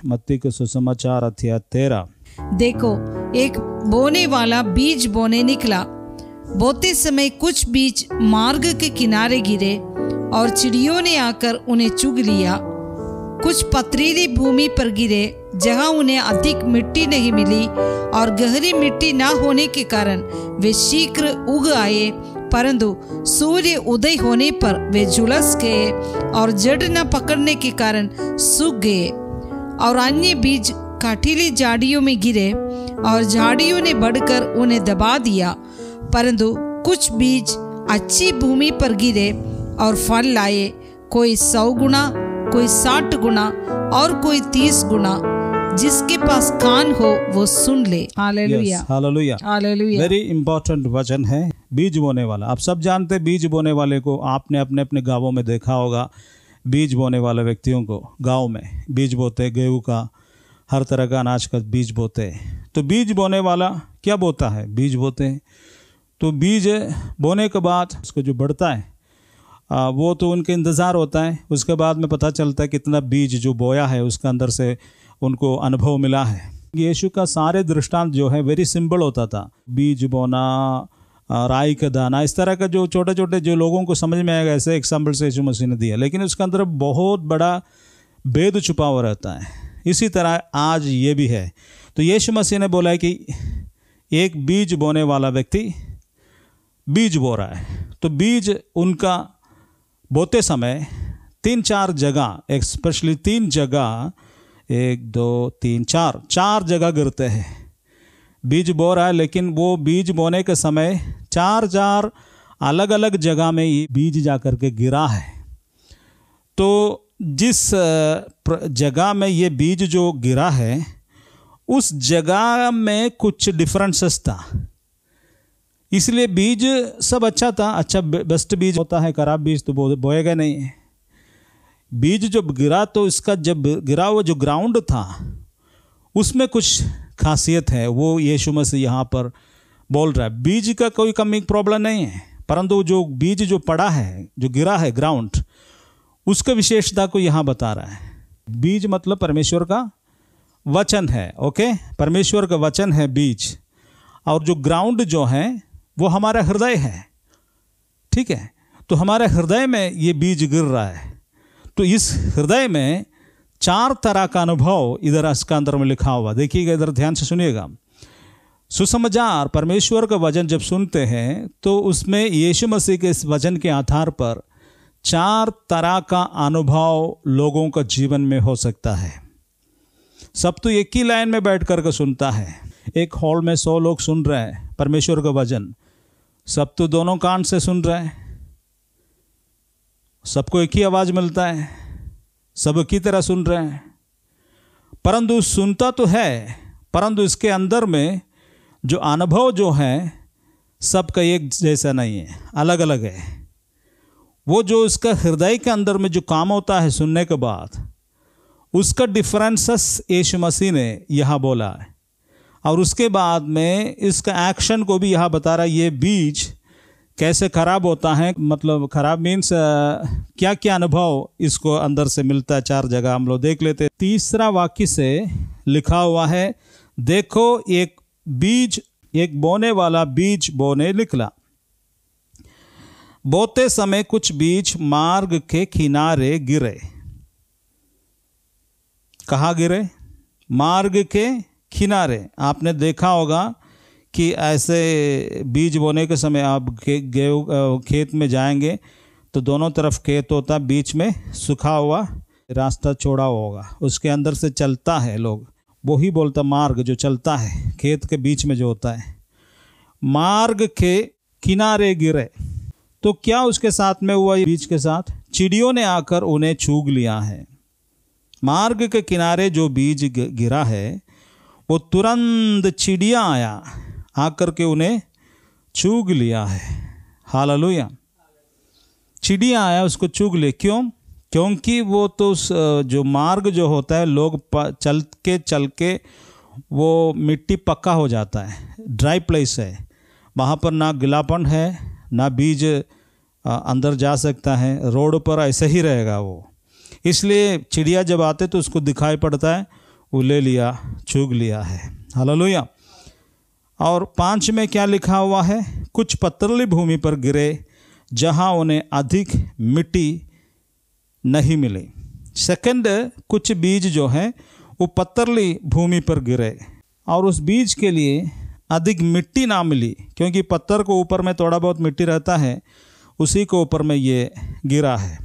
मत्ती के सुसमाचार अध्याय 13। देखो, एक बोने वाला बीज बोने निकला। बोते समय कुछ बीज मार्ग के किनारे गिरे और चिड़ियों ने आकर उन्हें चुग लिया। कुछ पथरीली भूमि पर गिरे, जहां उन्हें अधिक मिट्टी नहीं मिली, और गहरी मिट्टी न होने के कारण वे शीघ्र उग आए, परंतु सूर्य उदय होने पर वे झुलस गए और जड़ न पकड़ने के कारण सूख गए। और अन्य बीज काटीली झाड़ियों में गिरे और झाड़ियों ने बढ़कर उन्हें दबा दिया, परंतु कुछ बीज अच्छी भूमि पर गिरे और फल लाए, कोई 100 गुना, कोई 60 गुना और कोई 30 गुना। जिसके पास कान हो वो सुन ले। Hallelujah, hallelujah, hallelujah. Very important वचन है बीज बोने वाला। आप सब जानते हैं बीज बोने वाले को, आपने अपने अपने गांवों में देखा होगा। बीज बोने वाले व्यक्तियों को गांव में बीज बोते, गेहूं का, हर तरह का अनाज का बीज बोते। तो बीज बोने वाला क्या बोता है? बीज बोते हैं। तो बीज बोने के बाद उसको जो बढ़ता है वो तो उनके इंतज़ार होता है। उसके बाद में पता चलता है कितना बीज जो बोया है उसका अंदर से उनको अनुभव मिला है। यीशु का सारे दृष्टांत जो है वेरी सिंपल होता था। बीज बोना, राई का दाना, इस तरह का जो छोटे छोटे जो लोगों को समझ में आएगा ऐसे एग्जाम्पल से यीशु मसीह ने दिया, लेकिन उसके अंदर बहुत बड़ा भेद छुपा हुआ रहता है। इसी तरह आज ये भी है। तो यीशु मसीह ने बोला है कि एक बीज बोने वाला व्यक्ति बीज बो रहा है। तो बीज उनका बोते समय 3-4 जगह, स्पेशली 3 जगह, 1 2 3 4 जगह गिरते हैं। बीज बो रहा है, लेकिन वो बीज बोने के समय 4 अलग अलग जगह में ये बीज जाकर के गिरा है। तो जिस जगह में ये बीज जो गिरा है उस जगह में कुछ डिफरेंसेस था, इसलिए बीज सब अच्छा था। अच्छा बेस्ट बीज होता है, खराब बीज तो बोएगा नहीं। बीज जब गिरा तो इसका जब गिरा हुआ जो ग्राउंड था उसमें कुछ खासियत है, वो यीशु मसीह यहाँ पर बोल रहा है। बीज का कोई कमी प्रॉब्लम नहीं है, परंतु जो बीज जो पड़ा है, जो गिरा है ग्राउंड, उसका विशेषता को यहाँ बता रहा है। बीज मतलब परमेश्वर का वचन है। ओके, परमेश्वर का वचन है बीज, और जो ग्राउंड जो है वो हमारा हृदय है। ठीक है, तो हमारे हृदय में ये बीज गिर रहा है। तो इस हृदय में 4 तरह का अनुभव इधर इसका अंदर में लिखा हुआ। देखिएगा, इधर ध्यान से सुनिएगा। सुसमाचार परमेश्वर का वचन जब सुनते हैं तो उसमें यीशु मसीह के इस वचन के आधार पर 4 तरह का अनुभव लोगों का जीवन में हो सकता है। सब तो एक ही लाइन में बैठ कर के सुनता है। एक हॉल में 100 लोग सुन रहे हैं परमेश्वर का वचन, सब तो दोनों कान से सुन रहे हैं, सबको एक ही आवाज मिलता है, सब की तरह सुन रहे हैं, परंतु सुनता तो है, परंतु इसके अंदर में जो अनुभव जो है सबका एक जैसा नहीं है, अलग अलग है। वो जो इसका हृदय के अंदर में जो काम होता है सुनने के बाद, उसका डिफरेंसेस यीशु मसीह ने यहाँ बोला है। और उसके बाद में इसका एक्शन को भी यहाँ बता रहा है। ये बीज कैसे खराब होता है, मतलब खराब मीन्स क्या क्या अनुभव इसको अंदर से मिलता है। 4 जगह हम लोग देख लेते हैं। 3रा वाक्य से लिखा हुआ है, देखो एक बोने वाला बीज बोने निकला। बोते समय कुछ बीज मार्ग के किनारे गिरे। कहाँ गिरे? मार्ग के किनारे। आपने देखा होगा कि ऐसे बीज बोने के समय आप खेत में जाएंगे तो दोनों तरफ खेत होता, बीच में सूखा हुआ रास्ता छोड़ा होगा, उसके अंदर से चलता है लोग, वो ही बोलता मार्ग जो चलता है खेत के बीच में जो होता है। मार्ग के किनारे गिरे तो क्या उसके साथ में हुआ? बीज के साथ चिड़ियों ने आकर उन्हें चुग लिया है। मार्ग के किनारे जो बीज गिरा है वो तुरंत चिड़िया आकर के उन्हें चुग लिया है। हालेलुया, चिड़िया आया उसको चुग ले। क्यों? क्योंकि वो तो जो मार्ग जो होता है, लोग चल के वो मिट्टी पक्का हो जाता है, ड्राई प्लेस है, वहाँ पर ना गिलापन है ना बीज अंदर जा सकता है, रोड पर ऐसे ही रहेगा वो। इसलिए चिड़िया जब आते तो उसको दिखाई पड़ता है, वो ले लिया, चुग लिया है। हालेलुया। और 5 में क्या लिखा हुआ है? कुछ पथरीली भूमि पर गिरे जहाँ उन्हें अधिक मिट्टी नहीं मिली। सेकंड, कुछ बीज जो है वो पथरीली भूमि पर गिरे और उस बीज के लिए अधिक मिट्टी ना मिली, क्योंकि पत्थर को ऊपर में थोड़ा बहुत मिट्टी रहता है, उसी को ऊपर में ये गिरा है।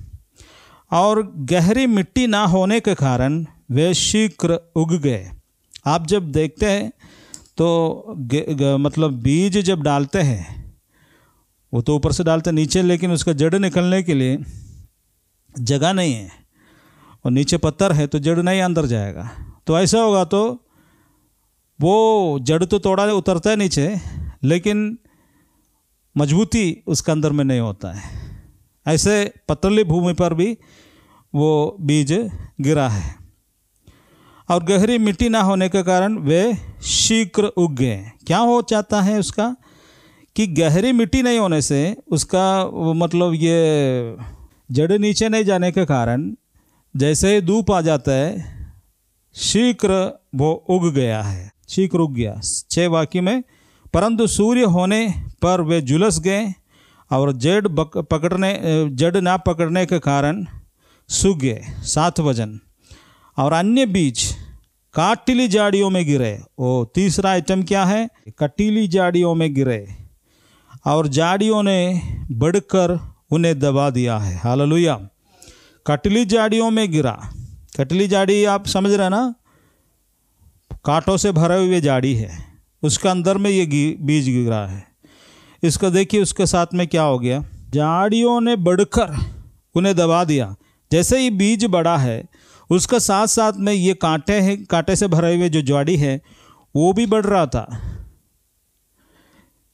और गहरी मिट्टी ना होने के कारण वे शीघ्र उग गए। आप जब देखते हैं तो मतलब बीज जब डालते हैं वो तो ऊपर से डालते नीचे, लेकिन उसका जड़ निकलने के लिए जगह नहीं है और नीचे पत्थर है तो जड़ नहीं अंदर जाएगा। तो ऐसा होगा तो वो जड़ तो थोड़ा उतरता है नीचे, लेकिन मजबूती उसके अंदर में नहीं होता है। ऐसे पथरीली भूमि पर भी वो बीज गिरा है और गहरी मिट्टी ना होने के कारण वे शीघ्र उग गए। क्या हो जाता है उसका कि गहरी मिट्टी नहीं होने से उसका मतलब ये जड़ नीचे नहीं जाने के कारण जैसे ही धूप आ जाता है शीघ्र वो उग गया है, शीघ्र उग गया। 6 वाक्य में, परंतु सूर्य होने पर वे झुलस गए और जड़ ना पकड़ने के कारण सूख गए। 7 वचन, और अन्य बीज काटिली झाड़ियों में गिरे। वो तीसरा आइटम क्या है? कटीली झाड़ियों में गिरे और झाड़ियों ने बढ़कर उन्हें दबा दिया है। हालेलुया। कटीली झाड़ियों में गिरा। कटीली झाड़ी आप समझ रहे ना, कांटों से भरे हुए झाड़ी है, उसका अंदर में ये बीज गिरा है। इसको देखिए उसके साथ में क्या हो गया? झाड़ियों ने बढ़कर उन्हें दबा दिया। जैसे ही बीज बड़ा है उसका साथ साथ में ये कांटे हैं, कांटे से भरे हुए जो झाड़ी है वो भी बढ़ रहा था।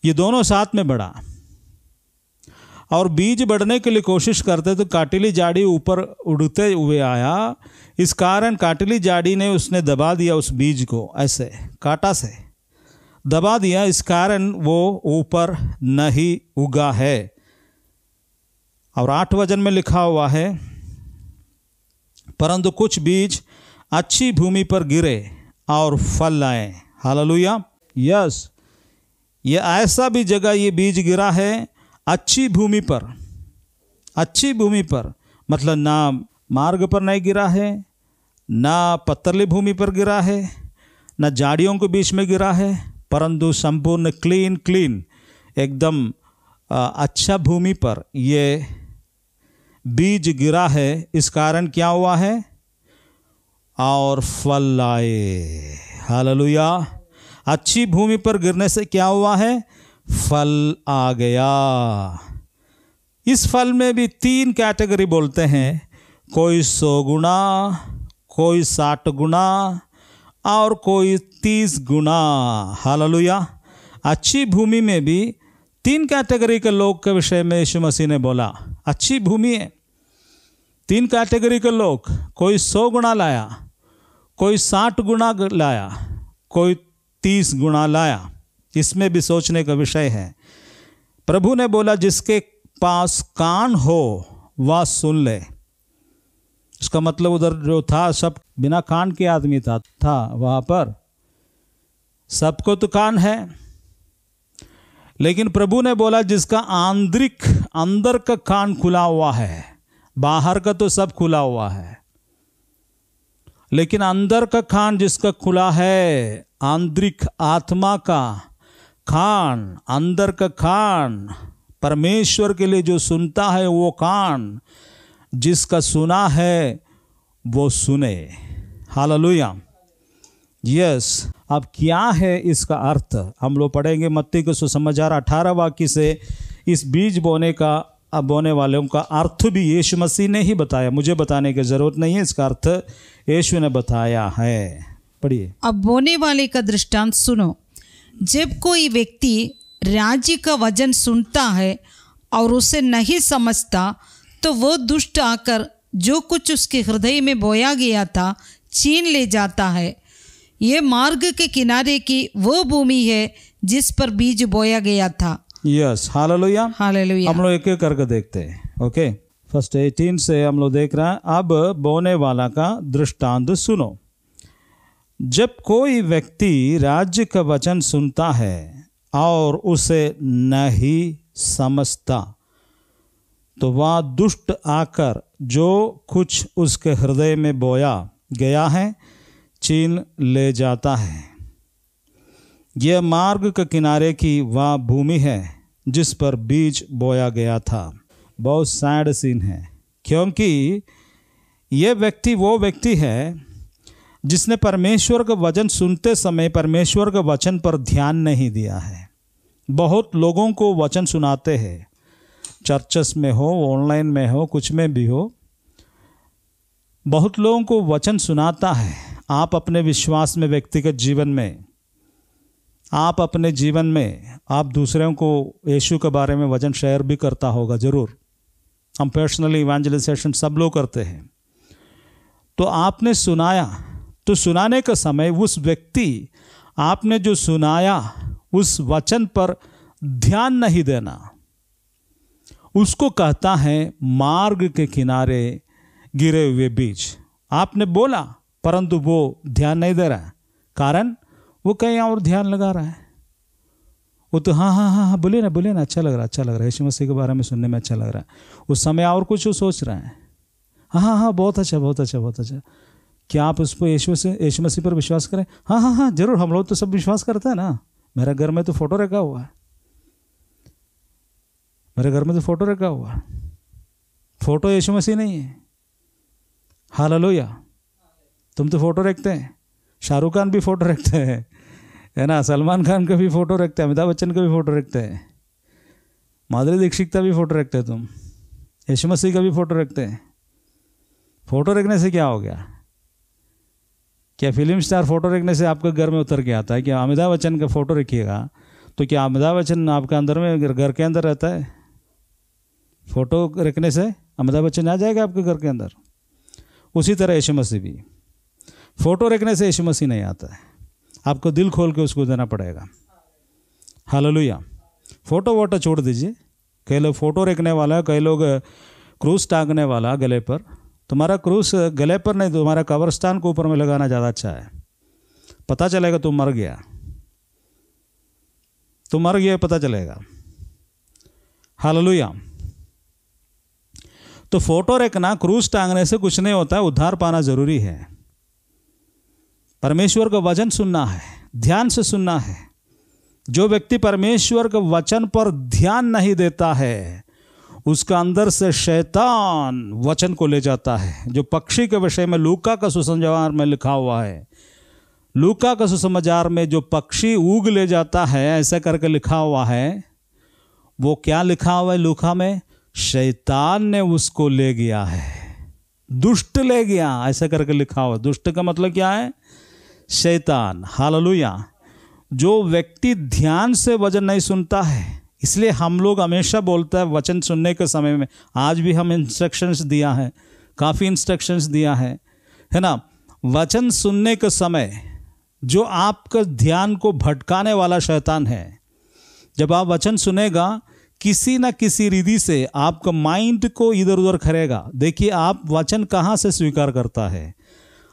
ये दोनों साथ में बढ़ा और बीज बढ़ने के लिए कोशिश करते तो काटिली झाड़ी ऊपर उड़ते हुए आया। इस कारण काटिली झाड़ी ने उसने दबा दिया उस बीज को, ऐसे कांटा से दबा दिया। इस कारण वो ऊपर नहीं उगा है। और 8 वचन में लिखा हुआ है, परंतु कुछ बीज अच्छी भूमि पर गिरे और फल लाए। हालेलुया। यस, ये ऐसा भी जगह ये बीज गिरा है अच्छी भूमि पर। अच्छी भूमि पर मतलब ना मार्ग पर नहीं गिरा है, ना पथरीली भूमि पर गिरा है, ना झाड़ियों के बीच में गिरा है, परंतु संपूर्ण क्लीन एकदम अच्छा भूमि पर ये बीज गिरा है। इस कारण क्या हुआ है? और फल लाए। हालेलुया। अच्छी भूमि पर गिरने से क्या हुआ है? फल आ गया। इस फल में भी 3 कैटेगरी बोलते हैं, कोई 100 गुना, कोई 60 गुना और कोई 30 गुना। हालेलुया। अच्छी भूमि में भी 3 कैटेगरी के लोग के विषय में यीशु मसीह ने बोला। अच्छी भूमि है, 3 कैटेगरी के लोग, कोई 100 गुना लाया, कोई 60 गुना लाया, कोई 30 गुना लाया। इसमें भी सोचने का विषय है। प्रभु ने बोला जिसके पास कान हो वह सुन ले। इसका मतलब उधर जो था सब बिना कान के आदमी था वहां पर। सबको तो कान है, लेकिन प्रभु ने बोला जिसका आंतरिक अंदर का कान खुला हुआ है, बाहर का तो सब खुला हुआ है, लेकिन अंदर का कान जिसका खुला है, आंतरिक आत्मा का कान, अंदर का कान, परमेश्वर के लिए जो सुनता है वो कान, जिसका सुना है वो सुने। हालेलुया। यस। अब क्या है इसका अर्थ? हम लोग पढ़ेंगे मत्ती के सुसमाचार 18 वाक्य से। इस बीज बोने वालों का अर्थ भी यीशु मसीह ने ही बताया, मुझे बताने की जरूरत नहीं है। इसका अर्थ यीशु ने बताया है। पढ़िए। अब बोने वाले का दृष्टांत सुनो। जब कोई व्यक्ति राज्य का वचन सुनता है और उसे नहीं समझता, तो वो दुष्ट आकर जो कुछ उसके हृदय में बोया गया था छीन ले जाता है। ये मार्ग के किनारे की वो भूमि है जिस पर बीज बोया गया था। यस। हालेलुया। हालेलुया। हम लोग एक एक करके देखते हैं। ओके, फर्स्ट 18 से हम लोग देख रहे हैं। अब बोने वाला का दृष्टांत सुनो। जब कोई व्यक्ति राज्य का वचन सुनता है और उसे नहीं समझता तो वह दुष्ट आकर जो कुछ उसके हृदय में बोया गया है छीन ले जाता है। यह मार्ग के किनारे की वह भूमि है जिस पर बीज बोया गया था। बहुत सैड सीन है, क्योंकि यह व्यक्ति वो व्यक्ति है जिसने परमेश्वर का वचन सुनते समय परमेश्वर के वचन पर ध्यान नहीं दिया है। बहुत लोगों को वचन सुनाते हैं, चर्चेस में हो, ऑनलाइन में हो, कुछ में भी हो, बहुत लोगों को वचन सुनाता है। आप अपने विश्वास में, व्यक्तिगत जीवन में, आप अपने जीवन में आप दूसरों को यीशु के बारे में वचन शेयर भी करता होगा ज़रूर। हम पर्सनली इवेंजलाइजेशन सब लोग करते हैं। तो आपने सुनाया, तो सुनाने का समय उस व्यक्ति आपने जो सुनाया उस वचन पर ध्यान नहीं देना, उसको कहता है मार्ग के किनारे गिरे हुए बीज। आपने बोला परंतु वो ध्यान नहीं दे रहा है, कारण वो कहीं और ध्यान लगा रहा है। वो तो हाँ हाँ हाँ हाँ बोले ना, अच्छा लग रहा है, यीशु मसीह के बारे में सुनने में अच्छा लग रहा है। उस समय और कुछ वो सोच रहा है, हाँ बहुत अच्छा। क्या आप उसको यीशु मसीह पर विश्वास करें? हाँ जरूर, हम लोग तो सब विश्वास करते हैं ना। मेरे घर में तो फोटो रखा हुआ है, फोटो यीशु मसीह नहीं है। हालेलुया। तुम तो फोटो रखते हैं, शाहरुख खान भी फोटो रखते हैं, है ना, सलमान खान का भी फोटो रखते हैं, अमिताभ बच्चन का भी फोटो रखते हैं, माधुरी दीक्षित का भी फोटो रखते हैं, तुम यीशु मसीह का भी फोटो रखते हैं। फोटो रखने से क्या हो गया? क्या फिल्म स्टार फोटो रखने से आपके घर में उतर के आता है? क्या अमिताभ बच्चन का फोटो रखिएगा तो क्या अमिताभ बच्चन आपके अंदर में, घर के अंदर रहता है? फोटो रखने से अमिताभ बच्चन आ जाएगा आपके घर के अंदर। उसी तरह यीशु मसीह भी, फोटो रखने से यीशु मसीह नहीं आता है, आपको दिल खोल के उसको देना पड़ेगा। हालेलुया। फोटो वोटो छोड़ दीजिए। कई लोग फोटो रखने वाला, कई लोग क्रूस टांगने वाला गले पर। तुम्हारा क्रूस गले पर नहीं, तुम्हारा कब्रिस्तान के ऊपर में लगाना ज़्यादा अच्छा है। पता चलेगा तुम मर गया, पता चलेगा। हालेलुया। तो फोटो रखना, क्रूस टांगने से कुछ नहीं होता है, उद्धार पाना जरूरी है। परमेश्वर का वचन सुनना है, ध्यान से सुनना है। जो व्यक्ति परमेश्वर के वचन पर ध्यान नहीं देता है उसका अंदर से शैतान वचन को ले जाता है। जो पक्षी के विषय में लूका का सुसमाचार में लिखा हुआ है, लूका का सुसमाचार में जो पक्षी उग ले जाता है ऐसा करके लिखा हुआ है, वो क्या लिखा हुआ है लूका में? शैतान ने उसको ले गया है, दुष्ट ले गया, ऐसा करके लिखा हुआ। दुष्ट का मतलब क्या है? शैतान। हालेलुया। जो व्यक्ति ध्यान से वचन नहीं सुनता है, इसलिए हम लोग हमेशा बोलता है वचन सुनने के समय में, आज भी हम इंस्ट्रक्शंस दिया है, काफ़ी इंस्ट्रक्शंस दिया है ना। वचन सुनने के समय जो आपका ध्यान को भटकाने वाला शैतान है, जब आप वचन सुनेगा किसी न किसी रीति से आपका माइंड को इधर उधर करेगा। देखिए, आप वचन कहाँ से स्वीकार करता है?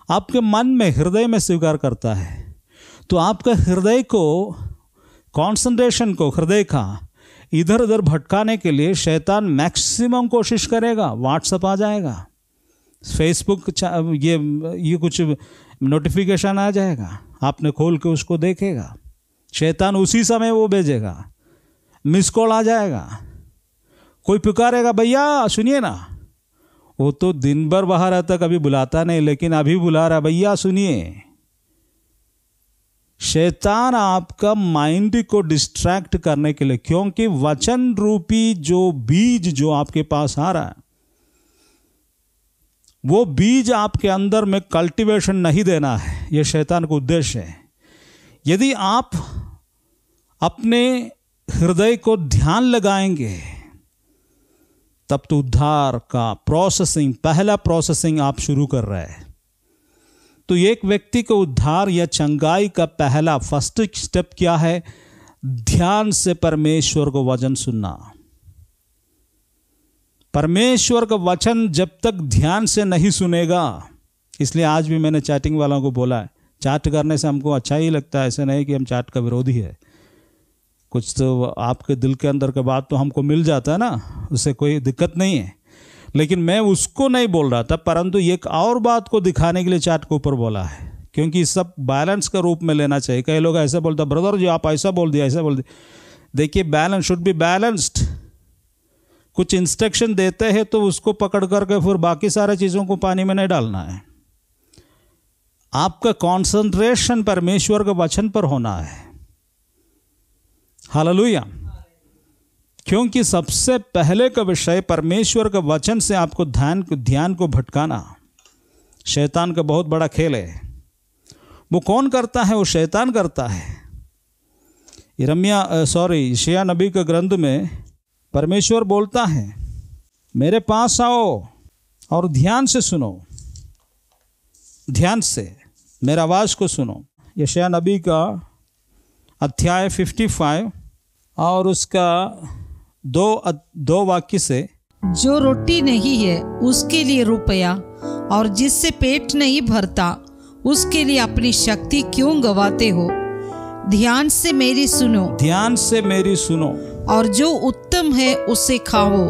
आपके मन में, हृदय में स्वीकार करता है। तो आपका हृदय को, कॉन्सेंट्रेशन को, हृदय का इधर उधर भटकाने के लिए शैतान मैक्सिमम कोशिश करेगा। व्हाट्सएप आ जाएगा, फेसबुक, ये कुछ नोटिफिकेशन आ जाएगा, आपने खोल के उसको देखेगा। शैतान उसी समय वो भेजेगा, मिस कॉल आ जाएगा, कोई पुकारेगा, भैया सुनिए ना। वो तो दिन भर बाहर रहता, कभी बुलाता नहीं, लेकिन अभी बुला रहा, भैया सुनिए। शैतान आपका माइंड को डिस्ट्रैक्ट करने के लिए, क्योंकि वचन रूपी जो बीज जो आपके पास आ रहा है, वो बीज आपके अंदर में कल्टीवेशन नहीं देना है। यह शैतान का उद्देश्य है। यदि आप अपने हृदय को ध्यान लगाएंगे तब तो उद्धार का प्रोसेसिंग, पहला प्रोसेसिंग आप शुरू कर रहे हैं। तो एक व्यक्ति को उद्धार या चंगाई का पहला फर्स्ट स्टेप क्या है? ध्यान से परमेश्वर को वचन सुनना। परमेश्वर का वचन जब तक ध्यान से नहीं सुनेगा, इसलिए आज भी मैंने चैटिंग वालों को बोला है, चाट करने से हमको अच्छा ही लगता है, ऐसे नहीं कि हम चाट का विरोधी है। कुछ तो आपके दिल के अंदर के बात तो हमको मिल जाता है ना, उससे कोई दिक्कत नहीं है। लेकिन मैं उसको नहीं बोल रहा था, परंतु एक और बात को दिखाने के लिए चाट के ऊपर बोला है, क्योंकि सब बैलेंस का रूप में लेना चाहिए। कई लोग ऐसे बोलते, ब्रदर जी आप ऐसा बोल दिया, ऐसा बोल दिया। देखिए, बैलेंस शुड बी बैलेंस्ड। कुछ इंस्ट्रक्शन देते हैं तो उसको पकड़ करके फिर बाकी सारे चीज़ों को पानी में नहीं डालना है। आपका कंसंट्रेशन परमेश्वर के वचन पर होना है। हालेलुया। क्योंकि सबसे पहले का विषय परमेश्वर के वचन से आपको ध्यान को भटकाना शैतान का बहुत बड़ा खेल है। वो कौन करता है? वो शैतान करता है। यशायाह नबी के ग्रंथ में परमेश्वर बोलता है, मेरे पास आओ और ध्यान से सुनो, ध्यान से मेरा आवाज़ को सुनो। यशायाह नबी का अध्याय 55 और उसका दो वाक्य से, जो रोटी नहीं है उसके लिए रुपया, और जिससे पेट नहीं भरता उसके लिए अपनी शक्ति क्यों गवाते हो? ध्यान से मेरी सुनो, ध्यान से मेरी सुनो, और जो उत्तम है उसे खाओ,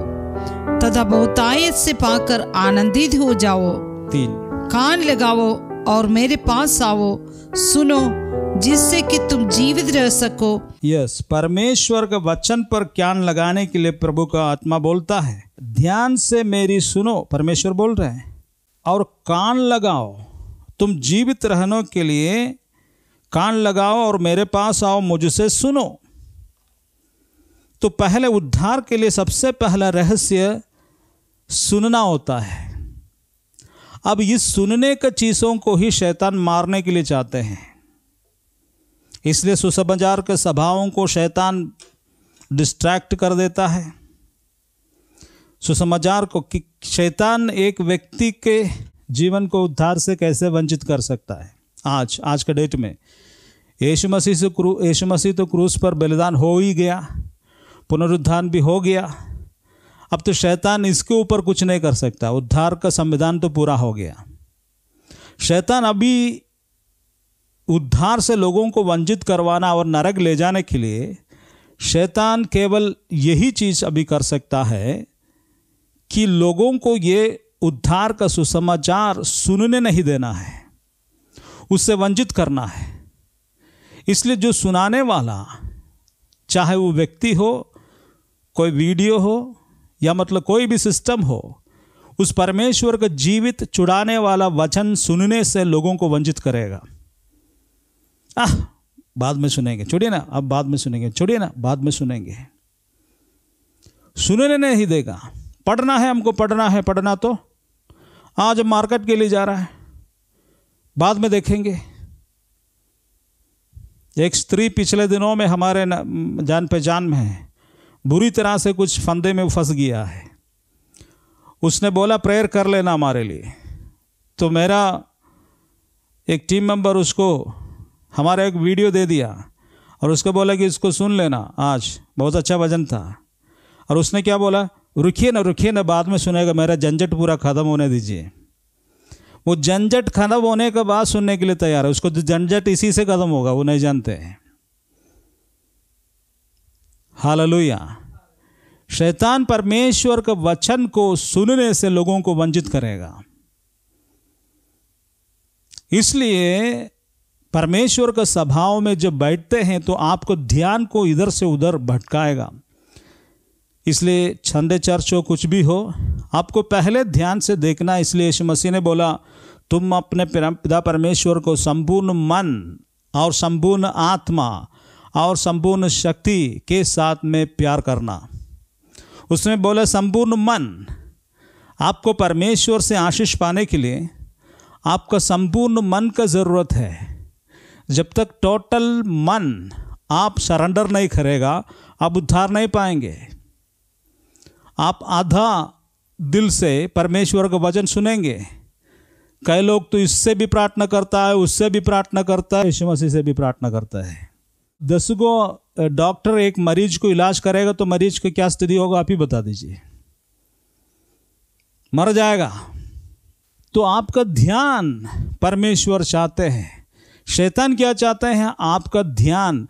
तथा बहुतायत से पाकर आनंदित हो जाओ। 3 कान लगाओ और मेरे पास आओ, सुनो, जिससे कि तुम जीवित रह सको। यस, परमेश्वर के वचन पर कान लगाने के लिए प्रभु का आत्मा बोलता है, ध्यान से मेरी सुनो, परमेश्वर बोल रहे हैं, और कान लगाओ, तुम जीवित रहने के लिए कान लगाओ और मेरे पास आओ, मुझसे सुनो। तो पहले उद्धार के लिए सबसे पहला रहस्य सुनना होता है। अब इस सुनने के चीज़ों को ही शैतान मारने के लिए चाहते हैं, इसलिए सुसमाचार के सभाओं को शैतान डिस्ट्रैक्ट कर देता है। सुसमाचार को शैतान एक व्यक्ति के जीवन को उद्धार से कैसे वंचित कर सकता है? आज के डेट में यीशु मसीह तो क्रूस पर बलिदान हो ही गया, पुनरुत्थान भी हो गया। अब तो शैतान इसके ऊपर कुछ नहीं कर सकता। उद्धार का संविधान तो पूरा हो गया। शैतान अभी उद्धार से लोगों को वंचित करवाना और नरक ले जाने के लिए शैतान केवल यही चीज़ अभी कर सकता है कि लोगों को ये उद्धार का सुसमाचार सुनने नहीं देना है, उससे वंचित करना है। इसलिए जो सुनाने वाला, चाहे वो व्यक्ति हो, कोई वीडियो हो, या मतलब कोई भी सिस्टम हो, उस परमेश्वर का जीवित छुड़ाने वाला वचन सुनने से लोगों को वंचित करेगा। बाद में सुनेंगे, छोड़िए ना, अब बाद में सुनेंगे, छोड़िए ना, बाद में सुनेंगे, सुनने नहीं देगा। पढ़ना है हमको, पढ़ना है, पढ़ना तो आज मार्केट के लिए जा रहा है, बाद में देखेंगे। एक स्त्री पिछले दिनों में हमारे जान पहचान में है, बुरी तरह से कुछ फंदे में फंस गया है। उसने बोला प्रेयर कर लेना हमारे लिए। तो मेरा एक टीम मेंबर उसको हमारा एक वीडियो दे दिया और उसको बोला कि इसको सुन लेना, आज बहुत अच्छा वजन था। और उसने क्या बोला, रुकिए ना, बाद में सुनेगा, मेरा झंझट पूरा ख़त्म होने दीजिए। वो झंझट खत्म होने के बाद सुनने के लिए तैयार है। उसको झंझट इसी से खत्म होगा, वो नहीं जानते हैं। हालेलुया। शैतान परमेश्वर के वचन को सुनने से लोगों को वंचित करेगा। इसलिए परमेश्वर के सभाओं में जब बैठते हैं तो आपको ध्यान को इधर से उधर भटकाएगा। इसलिए संडे चर्च हो, कुछ भी हो, आपको पहले ध्यान से देखना। इसलिए यीशु मसीह ने बोला, तुम अपने पिता परमेश्वर को संपूर्ण मन और संपूर्ण आत्मा और संपूर्ण शक्ति के साथ में प्यार करना। उसने बोला संपूर्ण मन। आपको परमेश्वर से आशीष पाने के लिए आपका संपूर्ण मन का ज़रूरत है। जब तक टोटल मन आप सरेंडर नहीं करेगा, आप उद्धार नहीं पाएंगे। आप आधा दिल से परमेश्वर का वचन सुनेंगे। कई लोग तो इससे भी प्रार्थना करता है, उससे भी प्रार्थना करता है, यीशु मसीह से भी प्रार्थना करता है। 10 डॉक्टर एक मरीज को इलाज करेगा तो मरीज की क्या स्थिति होगा आप ही बता दीजिए, मर जाएगा। तो आपका ध्यान परमेश्वर चाहते हैं शैतान क्या चाहते हैं? आपका ध्यान,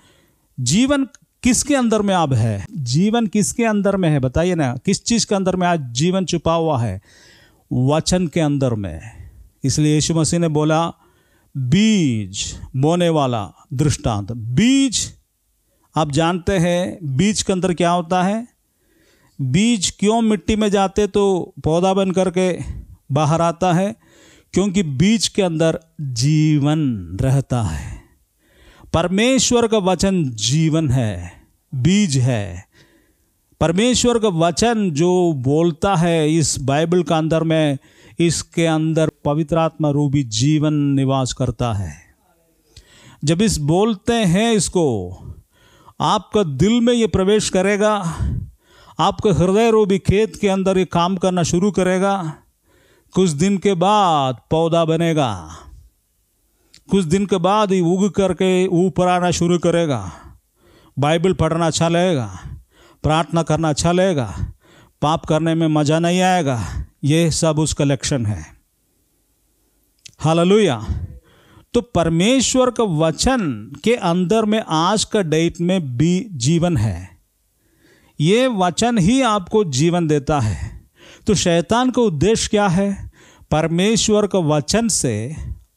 जीवन किसके अंदर में अब है? जीवन किसके अंदर में है? बताइए ना, किस चीज के अंदर में आज जीवन छुपा हुआ है? वचन के अंदर में। इसलिए यीशु मसीह ने बोला, बीज बोने वाला दृष्टांत। बीज, आप जानते हैं बीज के अंदर क्या होता है? बीज क्यों मिट्टी में जाते तो पौधा बन करके बाहर आता है? क्योंकि बीज के अंदर जीवन रहता है। परमेश्वर का वचन जीवन है, बीज है। परमेश्वर का वचन जो बोलता है इस बाइबल का अंदर में, इसके अंदर पवित्र आत्मा रूपी जीवन निवास करता है। जब इस बोलते हैं इसको, आपका दिल में ये प्रवेश करेगा, आपके हृदय रूपी खेत के अंदर ये काम करना शुरू करेगा। कुछ दिन के बाद पौधा बनेगा, कुछ दिन के बाद ही उग करके ऊपर आना शुरू करेगा। बाइबल पढ़ना अच्छा लगेगा, प्रार्थना करना अच्छा लगेगा, पाप करने में मजा नहीं आएगा। ये सब उसका लक्षण है। हालेलुया। तो परमेश्वर का वचन के अंदर में आज का डेट में भी जीवन है। ये वचन ही आपको जीवन देता है। तो शैतान का उद्देश्य क्या है? परमेश्वर का वचन से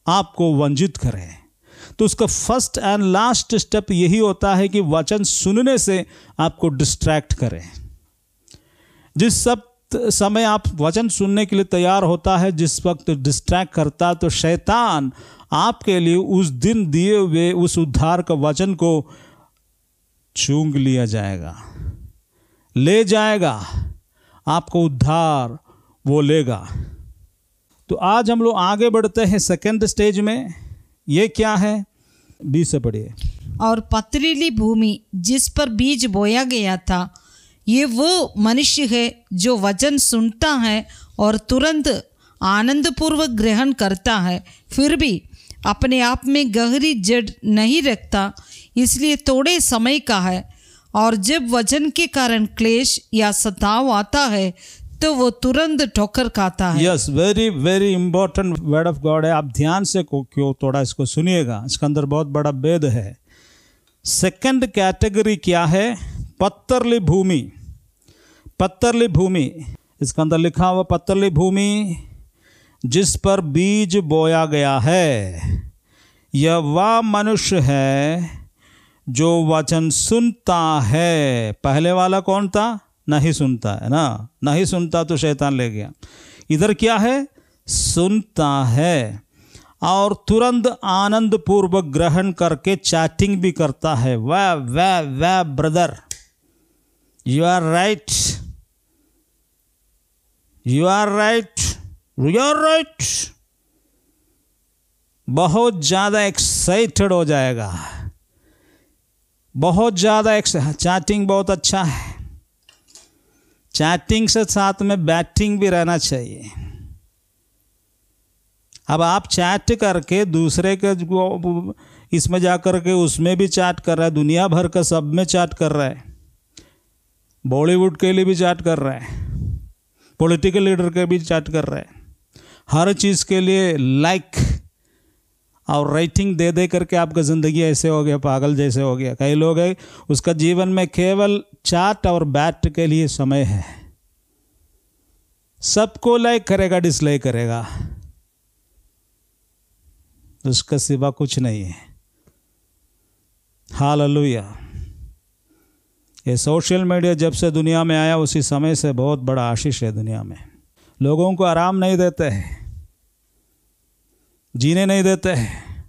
आपको वंचित करे। तो उसका फर्स्ट एंड लास्ट स्टेप यही होता है कि वचन सुनने से आपको डिस्ट्रैक्ट करे। जिस सब समय आप वचन सुनने के लिए तैयार होता है, जिस वक्त डिस्ट्रैक्ट करता, तो शैतान आपके लिए उस दिन दिए हुए उस उद्धार का वचन को चूंग लिया जाएगा, ले जाएगा। आपको उद्धार वो लेगा। तो आज हम लोग आगे बढ़ते हैं सेकंड स्टेज में। ये क्या है? 20 से पढ़िए। और पथरीली भूमि जिस पर बीज बोया गया था, ये वो मनुष्य है जो वचन सुनता है और तुरंत आनंदपूर्वक ग्रहण करता है, फिर भी अपने आप में गहरी जड़ नहीं रखता, इसलिए थोड़े समय का है। और जब वचन के कारण क्लेश या सताव आता है तो वो तुरंत ठोकर खाता है। Yes, very very important word of God है। आप ध्यान से क्यों थोड़ा इसको सुनिएगा, इसके अंदर बहुत बड़ा भेद है। सेकंड कैटेगरी क्या है? पत्थरली भूमि। पत्थरली भूमि, इसके अंदर लिखा हुआ पत्थरली भूमि जिस पर बीज बोया गया है, यह वह मनुष्य है जो वचन सुनता है। पहले वाला कौन था? नहीं सुनता है ना, नहीं सुनता तो शैतान ले गया। इधर क्या है? सुनता है और तुरंत आनंद पूर्वक ग्रहण करके चैटिंग भी करता है। वाह वाह वाह brother, you are right, you are right, you are right. बहुत ज़्यादा एक्साइटेड हो जाएगा, बहुत ज़्यादा चैटिंग बहुत अच्छा है। चैटिंग से साथ में बैटिंग भी रहना चाहिए। अब आप चैट करके दूसरे के इसमें जा कर के उसमें भी चैट कर रहा है, दुनिया भर का सब में चैट कर रहा है, बॉलीवुड के लिए भी चैट कर रहा है, पॉलिटिकल लीडर के भी चैट कर रहा है, हर चीज़ के लिए लाइक और रेटिंग दे दे करके आपका ज़िंदगी ऐसे हो गया, पागल जैसे हो गया। कई लोग हैं उसका जीवन में केवल चैट और बैट के लिए समय है, सबको लाइक करेगा, डिसलाइक करेगा, उसका सिवा कुछ नहीं है। हालेलुया। ये सोशल मीडिया जब से दुनिया में आया उसी समय से बहुत बड़ा आशीष है दुनिया में। लोगों को आराम नहीं देते हैं, जीने नहीं देते हैं,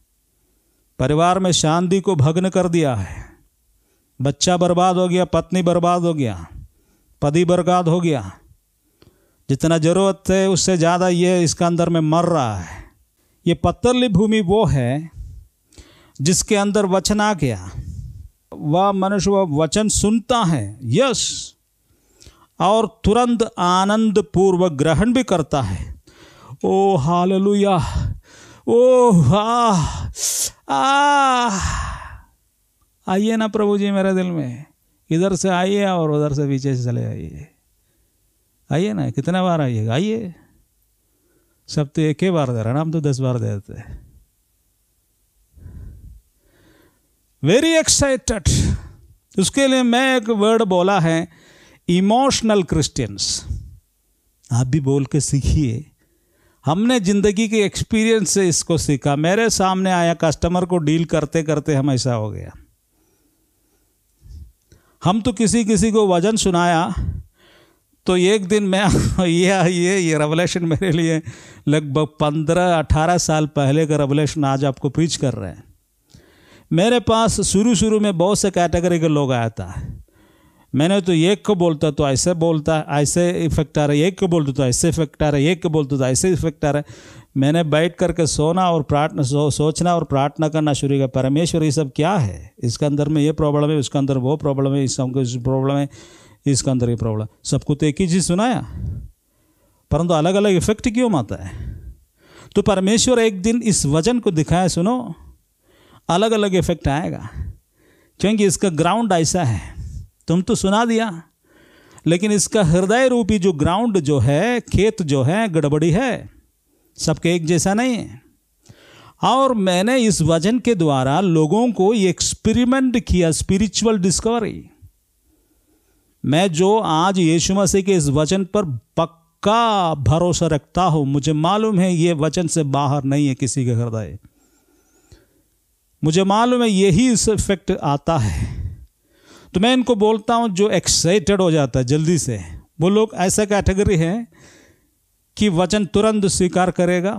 परिवार में शांति को भग्न कर दिया है। बच्चा बर्बाद हो गया, पत्नी बर्बाद हो गया, पति बर्बाद हो गया। जितना जरूरत है उससे ज़्यादा ये इसका अंदर में मर रहा है। ये पत्थरली भूमि वो है जिसके अंदर वचन आ गया, वह मनुष्य वह वचन सुनता है, यस, और तुरंत आनंद पूर्वक ग्रहण भी करता है। ओ हालेलुया, ओ आइए ना प्रभु जी मेरे दिल में, इधर से आइए और उधर से पीछे से चले आइए। आइए ना, कितने बार आइएगा? आइए, सब तो एक ही बार दे रहा ना, हम तो 10 बार दे देते हैं। Very excited. उसके लिए मैं एक वर्ड बोला है, इमोशनल क्रिश्चियंस। आप भी बोल के सीखिए। हमने जिंदगी के एक्सपीरियंस से इसको सीखा। मेरे सामने आया कस्टमर को डील करते करते हम ऐसा हो गया। हम तो किसी किसी को वजन सुनाया तो एक दिन मैं ये रेवलेशन मेरे लिए लगभग 15-18 साल पहले का रेवलेशन आज आपको प्रीच कर रहे हैं। मेरे पास शुरू में बहुत से कैटेगरी के लोग आया था। मैंने तो एक को बोलता तो ऐसे बोलता, ऐसे इफेक्ट आ रहा है, एक को बोलता तो ऐसे इफेक्ट आ रहा है, एक को बोलता तो ऐसे इफेक्ट आ रहा है। मैंने बैठ करके सोना और प्रार्थना सोचना और प्रार्थना करना शुरू किया, परमेश्वर ये सब क्या है? इसके अंदर में ये प्रॉब्लम है, उसके अंदर वो प्रॉब्लम है, इस प्रॉब्लम है, इसके अंदर ये प्रॉब्लम। सबको तो एक ही चीज़ सुनाया, परंतु अलग अलग इफेक्ट क्यों आता है? तो परमेश्वर एक दिन इस वचन को दिखाया, सुनो अलग अलग इफेक्ट आएगा, क्योंकि इसका ग्राउंड ऐसा है। तुम तो सुना दिया, लेकिन इसका हृदय रूपी जो ग्राउंड जो है, खेत जो है, गड़बड़ी है, सबके एक जैसा नहीं है। और मैंने इस वचन के द्वारा लोगों को ये एक्सपेरिमेंट किया, स्पिरिचुअल डिस्कवरी। मैं जो आज यीशु मसीह के इस वचन पर पक्का भरोसा रखता हूं, मुझे मालूम है ये वचन से बाहर नहीं है किसी के हृदय। मुझे मालूम है यही इस इफेक्ट आता है। तो मैं इनको बोलता हूं जो एक्साइटेड हो जाता है जल्दी से, वो लोग ऐसा कैटेगरी है कि वचन तुरंत स्वीकार करेगा,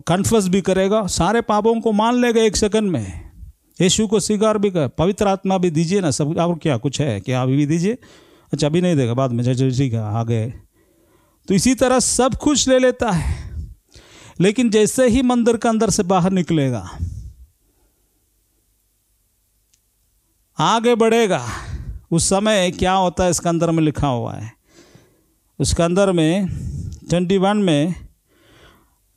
कन्फेस भी करेगा, सारे पापों को मान लेगा 1 सेकंड में, यीशु को स्वीकार भी कर, पवित्र आत्मा भी दीजिए ना सब। और क्या कुछ है क्या? अभी भी दीजिए। अच्छा अभी नहीं देगा, बाद में, ठीक है आगे। तो इसी तरह सब कुछ ले लेता है, लेकिन जैसे ही मंदिर के अंदर से बाहर निकलेगा, आगे बढ़ेगा, उस समय क्या होता है इसके अंदर में लिखा हुआ है। उसके अंदर में 21 में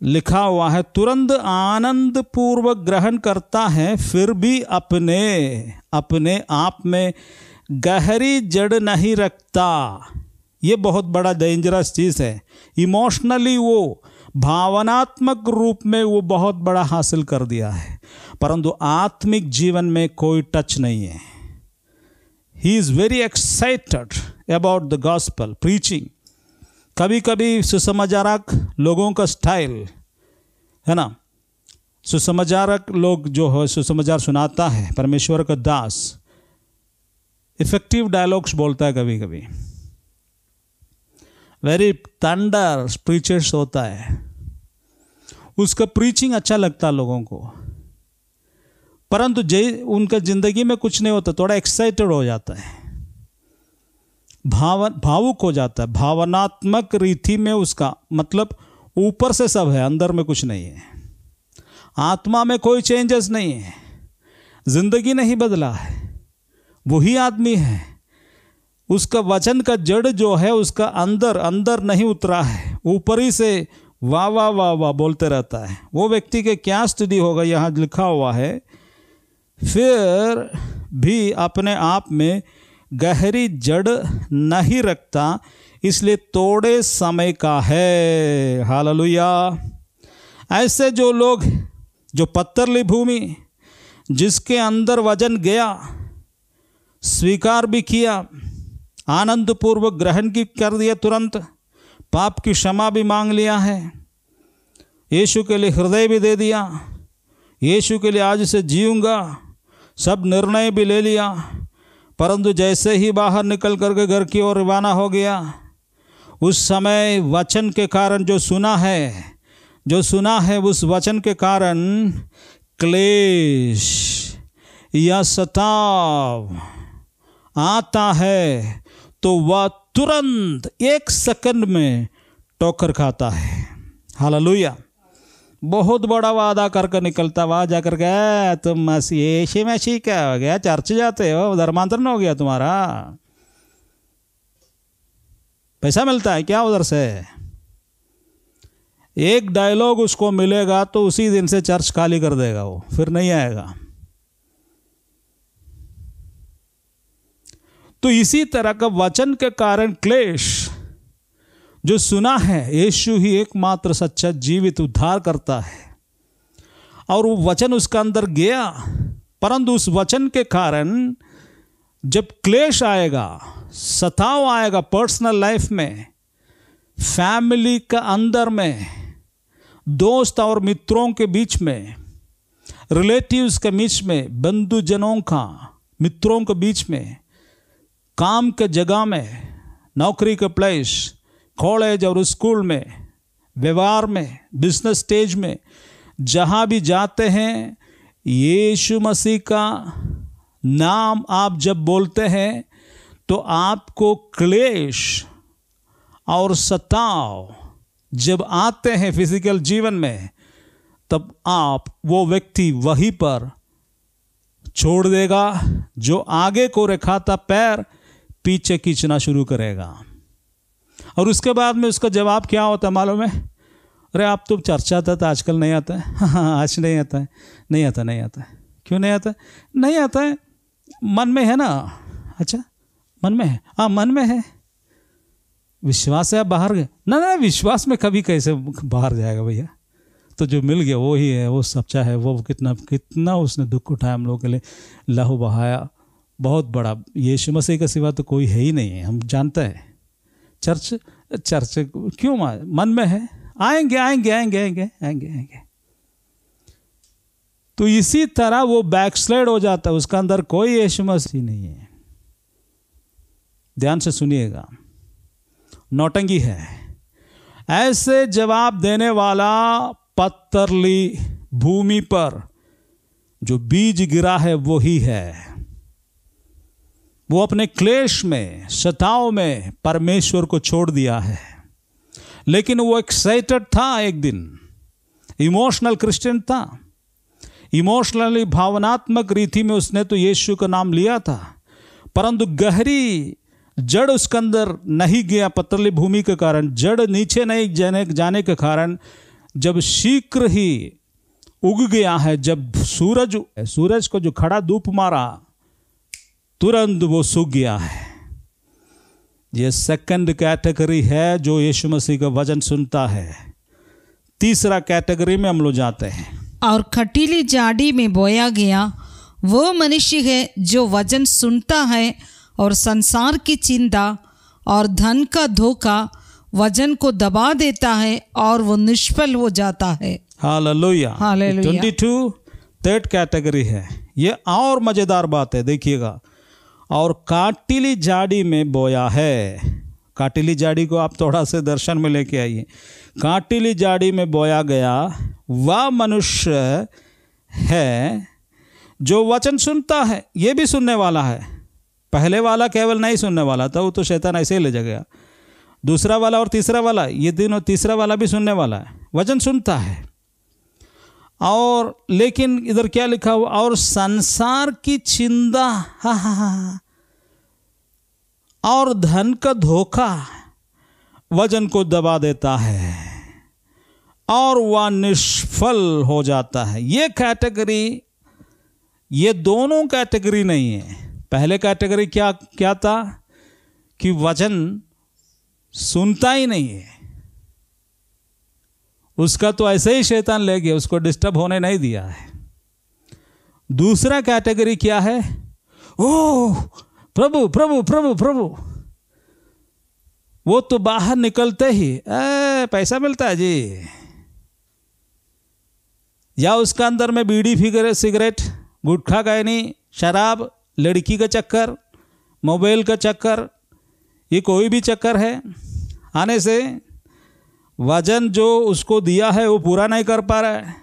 लिखा हुआ है, तुरंत आनंद पूर्वक ग्रहण करता है, फिर भी अपने आप में गहरी जड़ नहीं रखता। ये बहुत बड़ा डेंजरस चीज़ है। इमोशनली वो भावनात्मक रूप में वो बहुत बड़ा हासिल कर दिया है, परंतु आत्मिक जीवन में कोई टच नहीं है। He is very excited about the gospel preaching. कभी कभी सुसमाचारक लोगों का स्टाइल है ना, सुसमाचारक लोग जो है सुसमाचार सुनाता है, परमेश्वर का दास इफेक्टिव डायलॉग्स बोलता है, कभी कभी वेरी थंडर प्रीचर्स होता है, उसका प्रीचिंग अच्छा लगता है लोगों को, परंतु उनका जिंदगी में कुछ नहीं होता, थोड़ा एक्साइटेड हो जाता है, भावुक हो जाता है, भावनात्मक रीति में उसका मतलब ऊपर से सब है, अंदर में कुछ नहीं है, आत्मा में कोई चेंजेस नहीं है, जिंदगी नहीं बदला है, वही आदमी है। उसका वचन का जड़ जो है उसका अंदर नहीं उतरा है, ऊपर ही से वाह वाह वाह वाह बोलते रहता है। वो व्यक्ति के क्या स्थिति होगा, यहाँ लिखा हुआ है, फिर भी अपने आप में गहरी जड़ नहीं रखता, इसलिए थोड़े समय का है। हालेलुया। ऐसे जो लोग, जो पत्थरली भूमि, जिसके अंदर वचन गया, स्वीकार भी किया, आनंद पूर्वक ग्रहण की कर दिया, तुरंत पाप की क्षमा भी मांग लिया है, यीशु के लिए हृदय भी दे दिया, यीशु के लिए आज से जीऊंगा, सब निर्णय भी ले लिया, परंतु जैसे ही बाहर निकल करके घर की ओर रवाना हो गया, उस समय वचन के कारण जो सुना है उस वचन के कारण क्लेश या सताव आता है, तो वह तुरंत 1 सेकंड में ठोकर खाता है। हालेलुया। बहुत बड़ा वादा करके निकलता, वहाँ जाकर के तुम मसीह क्या हो गया, चर्च जाते हो, धर्मांतरण हो गया तुम्हारा, पैसा मिलता है क्या उधर से? एक डायलॉग उसको मिलेगा तो उसी दिन से चर्च खाली कर देगा, वो फिर नहीं आएगा। तो इसी तरह का वचन के कारण क्लेश जो सुना है, यीशु ही एकमात्र सच्चा जीवित उद्धार करता है, और वो वचन उसका अंदर गया, परंतु उस वचन के कारण जब क्लेश आएगा, सताव आएगा पर्सनल लाइफ में, फैमिली का अंदर में, दोस्त और मित्रों के बीच में, रिलेटिव्स के बीच में, बंधुजनों का मित्रों के बीच में, काम के जगह में, नौकरी के प्लेस, कॉलेज और स्कूल में, व्यवहार में, बिजनेस स्टेज में, जहाँ भी जाते हैं यीशु मसीह का नाम आप जब बोलते हैं तो आपको क्लेश और सताव जब आते हैं फिजिकल जीवन में, तब आप वो व्यक्ति वहीं पर छोड़ देगा। जो आगे को रखा था पैर, पीछे खींचना शुरू करेगा। और उसके बाद में उसका जवाब क्या होता है मालूम है? अरे आप तो चर्च आता था, आजकल नहीं आता है। हाँ, आज नहीं आता है, नहीं आता है। क्यों नहीं आता है? नहीं आता है, मन में है ना। अच्छा, मन में है? हाँ, मन में है। विश्वास है, आप बाहर गए ना, विश्वास में कभी कैसे बाहर जाएगा भैया? तो जो मिल गया वो ही है, वो सच्चा है। वो कितना उसने दुख उठाया हम लोगों के लिए, लहू बहाया, बहुत बड़ा। यीशु मसीह का सिवा तो कोई है ही नहीं है, हम जानते हैं। चर्च क्यों मन में है? आएंगे। तो इसी तरह वो बैकस्लाइड हो जाता है, उसका अंदर कोई यीशु मसीह नहीं है। ध्यान से सुनिएगा, नौटंकी है। ऐसे जवाब देने वाला पत्थरली भूमि पर जो बीज गिरा है वो ही है। वो अपने क्लेश में, सताव में परमेश्वर को छोड़ दिया है। लेकिन वो एक्साइटेड था, एक दिन इमोशनल क्रिश्चियन था। इमोशनली, भावनात्मक रीति में उसने तो यीशु का नाम लिया था, परंतु गहरी जड़ उसके अंदर नहीं गया। पत्थरली भूमि के कारण, जड़ नीचे नहीं जाने के कारण, जब शीघ्र ही उग गया है, जब सूरज को जो खड़ा धूप मारा, तुरंत वो सूख गया है। ये सेकंड कैटेगरी है जो यीशु मसीह का वचन सुनता है। तीसरा कैटेगरी में हम लोग जाते हैं। और खटीली झाड़ी में बोया गया वो मनुष्य है जो वचन सुनता है और संसार की चिंता और धन का धोखा वचन को दबा देता है और वो निष्फल हो जाता है। Hallelujah, hallelujah. 22 थर्ड कैटेगरी है। ये और मजेदार बात है, देखिएगा। और काटिली झाड़ी में बोया है। काटिली झाड़ी को आप थोड़ा से दर्शन में लेके आइए। काटिली झाड़ी में बोया गया वह मनुष्य है जो वचन सुनता है। ये भी सुनने वाला है। पहले वाला केवल नहीं सुनने वाला था, वो तो शैतान ऐसे ही ले गया। दूसरा वाला और तीसरा वाला, ये तीनों, तीसरा वाला भी सुनने वाला है, वचन सुनता है। और लेकिन इधर क्या लिखा हुआ? और संसार की चिंता और धन का धोखा वचन को दबा देता है और वह निष्फल हो जाता है। ये कैटेगरी, ये दोनों कैटेगरी नहीं है। पहले कैटेगरी क्या था कि वचन सुनता ही नहीं है, उसका तो ऐसे ही शैतान ले गया, उसको डिस्टर्ब होने नहीं दिया है। दूसरा कैटेगरी क्या है? ओह प्रभु प्रभु प्रभु प्रभु, वो तो बाहर निकलते ही पैसा मिलता है जी, या उसका अंदर में बीड़ी, सिगरेट, गुटखा, गैनी, शराब, लड़की का चक्कर, मोबाइल का चक्कर, ये कोई भी चक्कर है, आने से वचन जो उसको दिया है वो पूरा नहीं कर पा रहा है।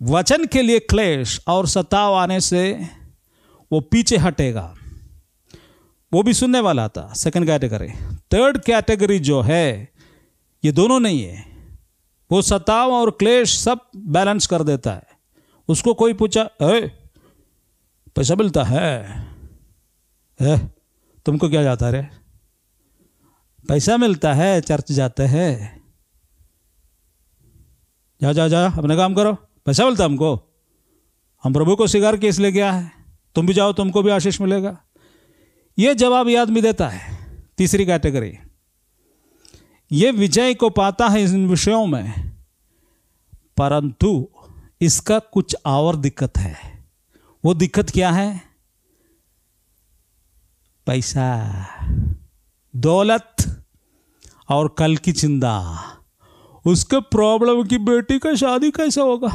वचन के लिए क्लेश और सताव आने से वो पीछे हटेगा। वो भी सुनने वाला था, सेकंड कैटेगरी। थर्ड कैटेगरी जो है, ये दोनों नहीं है। वो सताव और क्लेश सब बैलेंस कर देता है। उसको कोई पूछा, पैसा मिलता है, तुमको क्या जाता है रे? पैसा मिलता है, चर्च जाते हैं, जा अपने काम करो, पैसा मिलता हमको, हम प्रभु को स्वीकार किए इसलिए क्या है, तुम भी जाओ, तुमको भी आशीष मिलेगा। ये जवाब ये आदमी देता है। तीसरी कैटेगरी, ये विजय को पाता है इन विषयों में, परंतु इसका कुछ और दिक्कत है। वो दिक्कत क्या है? पैसा, दौलत और कल की चिंता। उसके प्रॉब्लम की बेटी का शादी कैसे होगा?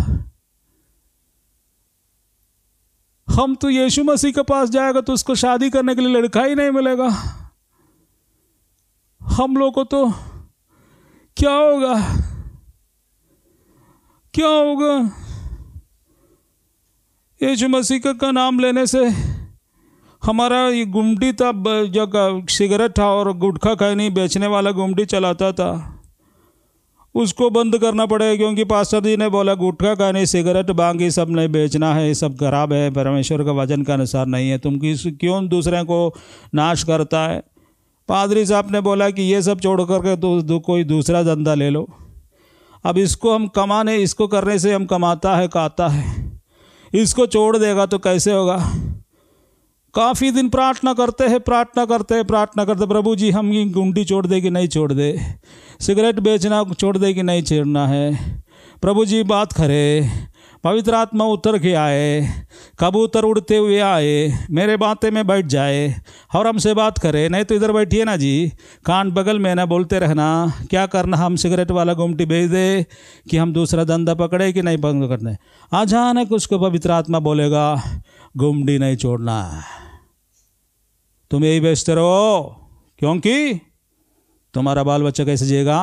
हम तो यीशु मसीह के पास जाएगा तो उसको शादी करने के लिए लड़का ही नहीं मिलेगा। हम लोग को तो क्या होगा, क्या होगा? यीशु मसीह का नाम लेने से हमारा ये गुमटी था, जो सिगरेट था और गुटखा खैनी बेचने वाला गुमटी चलाता था, उसको बंद करना पड़ेगा, क्योंकि पास्टर जी ने बोला गुटखा खैनी सिगरेट बांगी सब नहीं बेचना है, सब खराब है, परमेश्वर का वचन के अनुसार नहीं है। तुम क्यों दूसरे को नाश करता है? पादरी साहब ने बोला कि ये सब छोड़ करके तो कोई दूसरा धंधा ले लो। अब इसको हम कमाने, इसको करने से हम कमाता है खाता है, इसको छोड़ देगा तो कैसे होगा? काफ़ी दिन प्रार्थना करते हैं, प्रभु जी हम ये गुंडी छोड़ दे कि नहीं छोड़ दे, सिगरेट बेचना छोड़ दे कि नहीं छोड़ना है। प्रभु जी बात करे, पवित्र आत्मा उतर के आए, कबूतर उड़ते हुए आए, मेरे बातें में बैठ जाए और हमसे बात करे। नहीं तो इधर बैठिए ना जी, कान बगल में ना बोलते रहना। क्या करना, हम सिगरेट वाला गुमटी बेच दे कि हम दूसरा धंधा पकड़े कि नहीं पकड़ने? अचानक उसको पवित्र आत्मा बोलेगा गुमटी नहीं छोड़ना, तुम यही बेचते रहो, क्योंकि तुम्हारा बाल बच्चा कैसे जिएगा?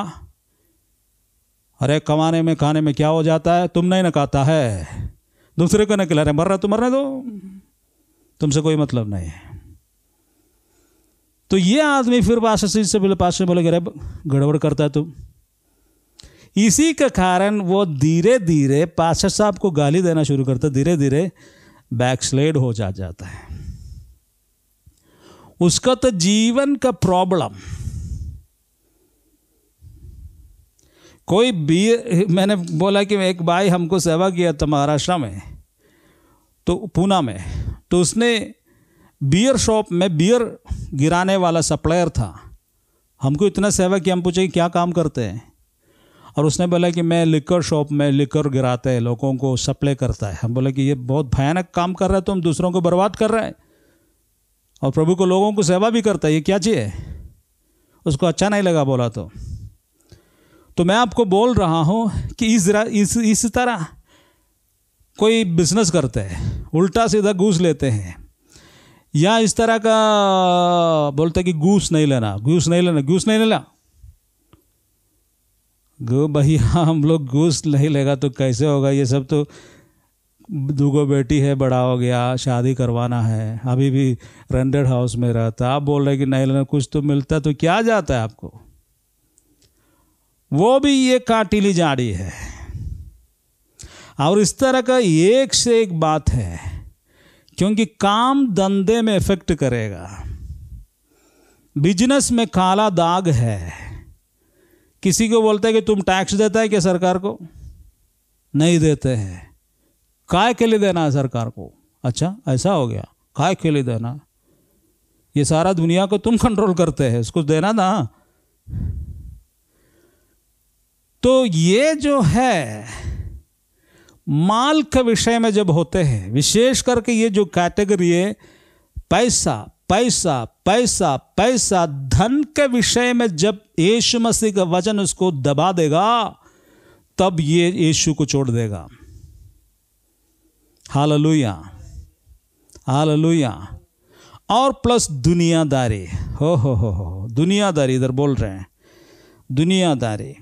अरे कमाने में खाने में क्या हो जाता है? तुम नहीं न खाता है, दूसरे को न खिला रहे, मर रहा तो मरने दो, तुमसे कोई मतलब नहीं है। तो ये आदमी फिर पास्टर से बोले अरे गड़बड़ करता है तुम। इसी के कारण वो धीरे धीरे पास्टर साहब को गाली देना शुरू करता, धीरे धीरे बैकस्लाइड हो जाता है। उसका तो जीवन का प्रॉब्लम, कोई भी, मैंने बोला कि एक भाई हमको सेवा किया था महाराष्ट्र में, तो पूना में, तो उसने बियर शॉप में बियर गिराने वाला सप्लायर था। हमको इतना सेवा किया, हम पूछे क्या काम करते हैं, और उसने बोला कि मैं लिकर शॉप में लिकर गिराते हैं, लोगों को सप्लाई करता है। हम बोले कि ये बहुत भयानक काम कर रहा है, तो हम दूसरों को बर्बाद कर रहा है और प्रभु को लोगों को सेवा भी करता है, ये क्या चीज़ है? उसको अच्छा नहीं लगा बोला। तो मैं आपको बोल रहा हूँ कि इस तरह कोई बिजनेस करते हैं, उल्टा सीधा घूस लेते हैं, या इस तरह का बोलते हैं कि घूस नहीं लेना, भैया हम लोग घूस नहीं लेगा तो कैसे होगा? ये सब तो दूगो बेटी है, बड़ा हो गया, शादी करवाना है, अभी भी रेंटेड हाउस में रहता, आप बोल रहे कि नहीं लेना, कुछ तो मिलता तो क्या जाता है आपको? वो भी ये काटिली झाड़ी है। और इस तरह का एक से एक बात है, क्योंकि काम धंधे में इफेक्ट करेगा। बिजनेस में काला दाग है। किसी को बोलता है कि तुम टैक्स देता है क्या सरकार को? नहीं देते हैं। काय के लिए देना है सरकार को? अच्छा ऐसा हो गया, काय के लिए देना? ये सारा दुनिया को तुम कंट्रोल करते हैं, उसको देना ना। तो ये जो है माल के विषय में जब होते हैं, विशेष करके ये जो कैटेगरी है पैसा पैसा पैसा पैसा, धन के विषय में जब यीशु मसीह का वचन उसको दबा देगा, तब ये यीशु को छोड़ देगा। Hallelujah, hallelujah. और प्लस दुनियादारी, हो दुनियादारी, इधर बोल रहे हैं दुनियादारी।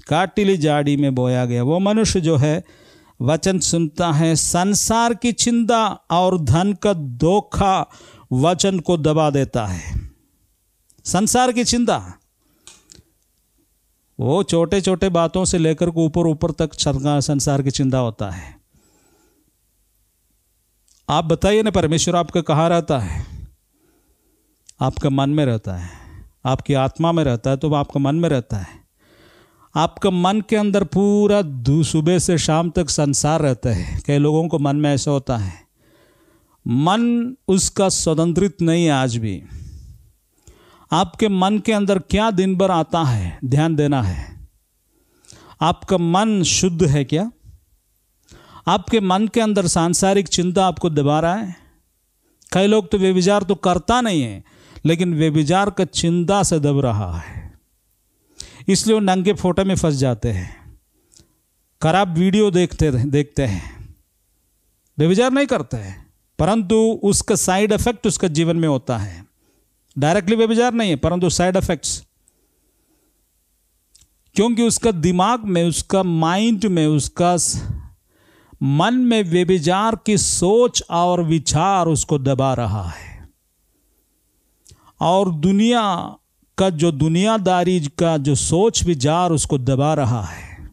काटिली झाड़ी में बोया गया वो मनुष्य जो है वचन सुनता है, संसार की चिंता और धन का धोखा वचन को दबा देता है। संसार की चिंता, वो छोटे छोटे बातों से लेकर के ऊपर ऊपर तक संसार की चिंता होता है। आप बताइए ना, परमेश्वर आपका कहाँ रहता है? आपका मन में रहता है, आपकी आत्मा में रहता है, तो आपका मन में रहता है। आपका मन के अंदर पूरा सुबह से शाम तक संसार रहता है। कई लोगों को मन में ऐसा होता है, मन उसका स्वतंत्रित नहीं है आज भी। आपके मन के अंदर क्या दिन भर आता है, ध्यान देना है। आपका मन शुद्ध है क्या? आपके मन के अंदर सांसारिक चिंता आपको दबा रहा है। कई लोग तो व्यभिचार तो करता नहीं है, लेकिन व्यभिचार का चिंता से दब रहा है, इसलिए वो नंगे फोटो में फंस जाते हैं, खराब वीडियो देखते हैं। व्यभिचार नहीं करते हैं, परंतु उसका साइड इफेक्ट उसका जीवन में होता है। डायरेक्टली व्यभिचार नहीं है, परंतु साइड इफेक्ट्स, क्योंकि उसका दिमाग में, उसका माइंड में, उसका मन में व्यभिचार की सोच और विचार उसको दबा रहा है। और दुनिया का जो दुनियादारी का जो सोच विचार उसको दबा रहा है।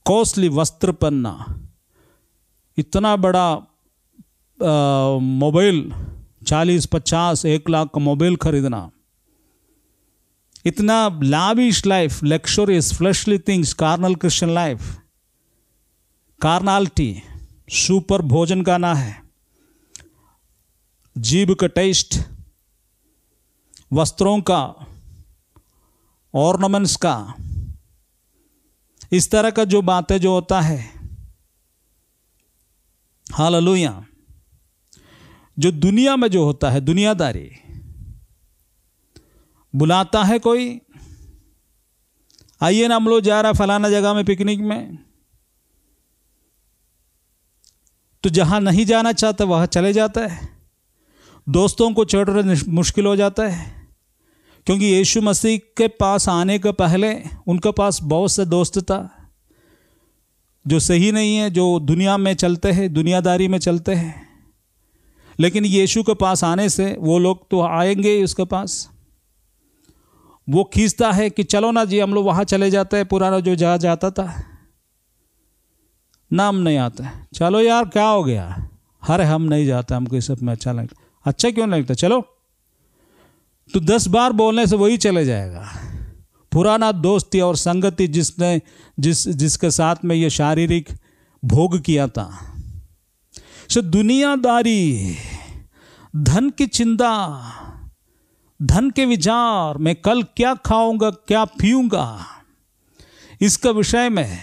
कॉस्टली वस्त्र पहनना, इतना बड़ा मोबाइल 40-50 1 लाख का मोबाइल खरीदना, इतना lavish life, luxurious flashy things, carnal Christian life, carnality, super भोजन करना है, जीभ का टेस्ट, वस्त्रों का, ऑर्नामेंट्स का, इस तरह का जो बातें जो होता है, हालेलुया, जो दुनिया में जो होता है, दुनियादारी, बुलाता है कोई, आइए ना हम लोग जा रहा फलाना जगह में पिकनिक में, तो जहां नहीं जाना चाहता वहां चले जाता है। दोस्तों को छोड़ना मुश्किल हो जाता है, क्योंकि यीशु मसीह के पास आने के पहले उनके पास बहुत से दोस्त था जो सही नहीं है, जो दुनिया में चलते हैं, दुनियादारी में चलते हैं। लेकिन यीशु के पास आने से वो लोग तो आएंगे ही उसके पास। वो खींचता है कि चलो ना जी, हम लोग वहाँ चले जाते हैं, पुराना जो जहाँ जाता था, नाम नहीं आता है, चलो यार क्या हो गया, अरे हम नहीं जाते, हमको इस सब में अच्छा लगता। अच्छा क्यों नहीं लगता, चलो। तो 10 बार बोलने से वही चले जाएगा। पुराना दोस्ती और संगति जिसके साथ में ये शारीरिक भोग किया था। सो दुनियादारी, धन की चिंता, धन के विचार, मैं कल क्या खाऊंगा, क्या पीऊंगा, इसका विषय में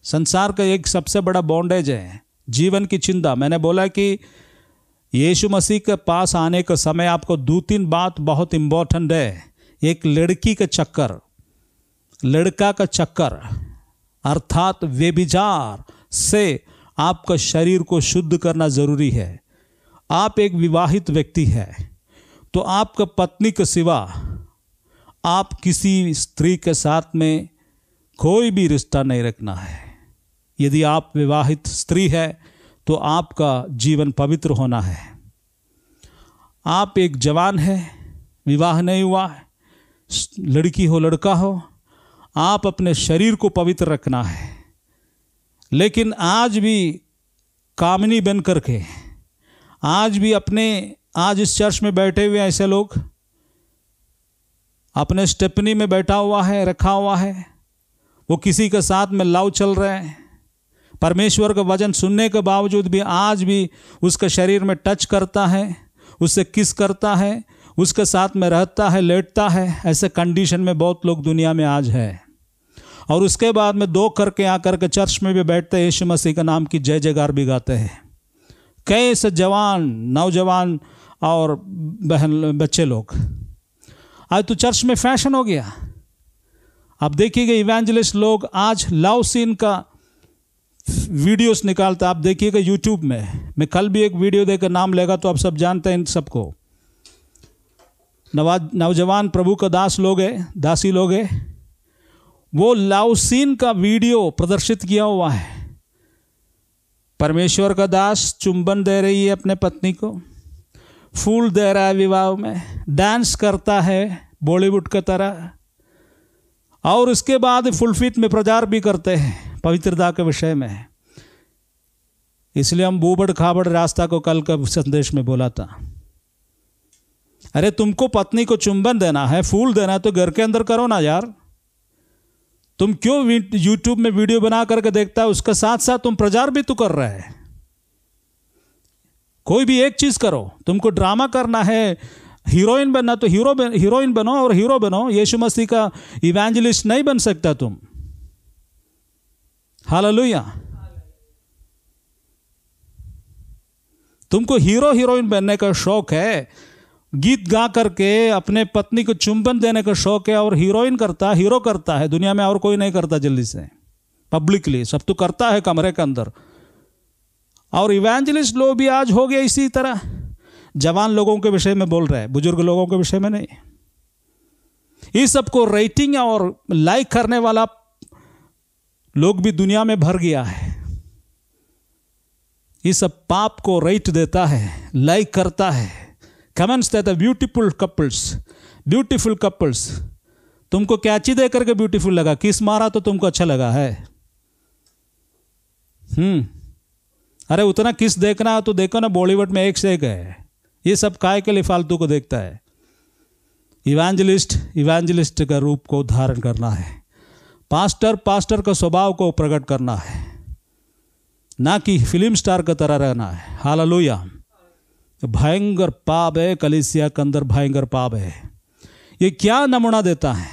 संसार का एक सबसे बड़ा बॉन्डेज है, जीवन की चिंता। मैंने बोला कि यीशु मसीह के पास आने का समय आपको 2-3 बात बहुत इंपॉर्टेंट है। एक लड़की का चक्कर, लड़का का चक्कर, अर्थात व्यभिचार से आपका शरीर को शुद्ध करना जरूरी है। आप एक विवाहित व्यक्ति है तो आपका पत्नी के सिवा आप किसी स्त्री के साथ में कोई भी रिश्ता नहीं रखना है। यदि आप विवाहित स्त्री है तो आपका जीवन पवित्र होना है। आप एक जवान है, विवाह नहीं हुआ है, लड़की हो लड़का हो, आप अपने शरीर को पवित्र रखना है। लेकिन आज भी कामनी बन करके, आज भी आज इस चर्च में बैठे हुए ऐसे लोग अपने स्टेपनी में बैठा हुआ है, रखा हुआ है, वो किसी के साथ में लव चल रहे हैं। परमेश्वर का वचन सुनने के बावजूद भी आज भी उसके शरीर में टच करता है, उससे किस करता है, उसके साथ में रहता है, लेटता है। ऐसे कंडीशन में बहुत लोग दुनिया में आज है। और उसके बाद में 2 करके आकर के चर्च में भी बैठते हैं, यीशु मसीह का नाम की जय जयकार भी गाते हैं। कैसे जवान, नौजवान और बहन बच्चे लोग, आज तो चर्च में फैशन हो गया। आप देखिएगा इवेंजलिस्ट लोग आज लव सीन का वीडियोस निकालता, आप देखिएगा यूट्यूब में। मैं कल भी एक वीडियो देकर नाम लेगा तो आप सब जानते हैं इन सबको। नौजवान प्रभु का दास लोग है, दासी लोग है, वो लव सीन का वीडियो प्रदर्शित किया हुआ है। परमेश्वर का दास चुंबन दे रही है अपने पत्नी को, फूल दे रहा है विवाह में, डांस करता है बॉलीवुड का तरह, और उसके बाद फुल फीट में प्रचार भी करते हैं पवित्रता के विषय में। इसलिए हम बूबड़ खाबड़ रास्ता को कल का संदेश में बोला था, अरे तुमको पत्नी को चुंबन देना है, फूल देना है तो घर के अंदर करो ना यार। तुम क्यों यूट्यूब में वीडियो बना करके देखता है, उसके साथ साथ तुम प्रचार भी तो कर रहे हैं। कोई भी एक चीज करो। तुमको ड्रामा करना है, हीरोइन बनना तो हीरोइन बनो और हीरो बनो। यीशु मसीह का इवेंजलिस्ट नहीं बन सकता तुम। हालेलुया। तुमको हीरो हीरोइन बनने का शौक है, गीत गा करके अपने पत्नी को चुंबन देने का शौक है, और हीरो करता है दुनिया में, और कोई नहीं करता जल्दी से पब्लिकली, सब तो करता है कमरे के अंदर। और इवेंजलिस्ट लोग भी आज हो गए इसी तरह, जवान लोगों के विषय में बोल रहे हैं, बुजुर्ग लोगों के विषय में नहीं। इस सबको रेटिंग और लाइक करने वाला लोग भी दुनिया में भर गया है। इस सब पाप को रेट देता है, लाइक करता है, कमेंट्स देता है। ब्यूटीफुल कपल्स, तुमको क्या चीज दे करके ब्यूटीफुल लगा? किस मारा तो तुमको अच्छा लगा है? अरे उतना किस देखना है तो देखो ना, बॉलीवुड में एक से एक है। ये सब काय के लिए फालतू को देखता है? इवेंजलिस्ट का रूप को धारण करना है, पास्टर का स्वभाव को प्रकट करना है, ना कि फिल्म स्टार का तरह रहना है। हालेलुया। भयंकर पाप है, कलीसिया के अंदर भयंकर पाप है। ये क्या नमूना देता है?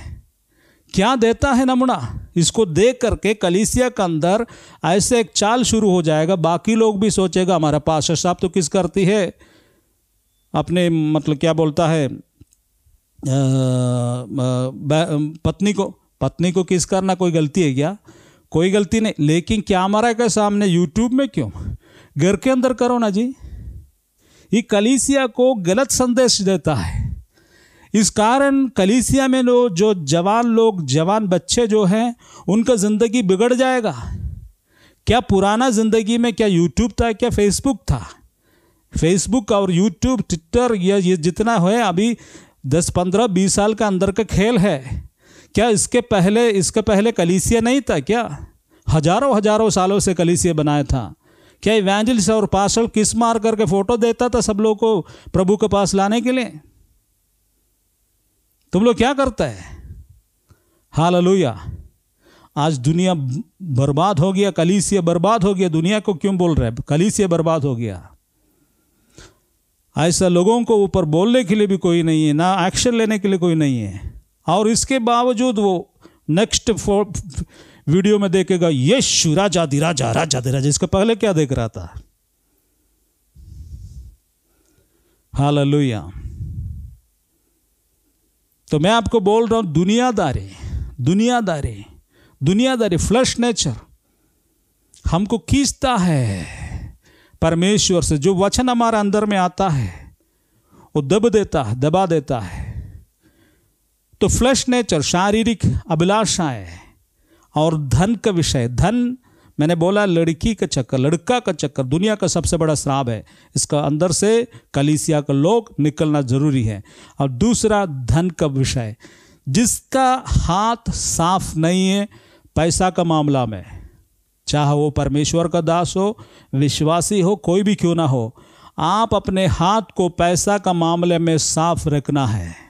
क्या देता है नमूना? इसको देख करके कलीसिया के अंदर ऐसे एक चाल शुरू हो जाएगा, बाकी लोग भी सोचेगा हमारा पास्टर साहब तो किस करती है, अपने मतलब क्या बोलता है, पत्नी को किस करना कोई गलती है क्या? कोई गलती नहीं, लेकिन कैमरा के सामने यूट्यूब में क्यों? घर के अंदर करो ना जी। ये कलीसिया को गलत संदेश देता है। इस कारण कलीसिया में जो जवान बच्चे जो हैं, उनका ज़िंदगी बिगड़ जाएगा। क्या पुराना ज़िंदगी में क्या यूट्यूब था, क्या फेसबुक था? फेसबुक और यूट्यूब, ट्विटर, ये जितना है अभी 10, 15, 20 साल का अंदर का खेल है। क्या इसके पहले कलीसिया नहीं था क्या? हजारों सालों से कलीसिया बनाया था। क्या इवेंजलिस्ट और पास्टर किस मार करके फोटो देता था सब लोग को प्रभु के पास लाने के लिए? तुम लोग क्या करता है? हालेलुया। आज दुनिया बर्बाद हो गया, कलीसिया बर्बाद हो गया। दुनिया को क्यों बोल रहे हैं कलीसिया बर्बाद हो गया? ऐसा लोगों को ऊपर बोलने के लिए भी कोई नहीं है, ना एक्शन लेने के लिए कोई नहीं है। और इसके बावजूद वो नेक्स्ट वीडियो में देखेगा यीशु राजा दी राजा। इसके पहले क्या देख रहा था? हालेलुया। तो मैं आपको बोल रहा हूं, दुनियादारी फ्लैश नेचर हमको खींचता है परमेश्वर से। जो वचन हमारे अंदर में आता है वो दबा देता है। तो फ्लैश नेचर, शारीरिक अभिलाषाएं और धन का विषय, धन मैंने बोला लड़की का चक्कर, लड़का का चक्कर दुनिया का सबसे बड़ा श्राप है। इसका अंदर से कलीसिया का लोग निकलना जरूरी है। और दूसरा धन का विषय, जिसका हाथ साफ नहीं है पैसा का मामला में, चाहे वो परमेश्वर का दास हो, विश्वासी हो, कोई भी क्यों ना हो, आप अपने हाथ को पैसा का मामले में साफ रखना है।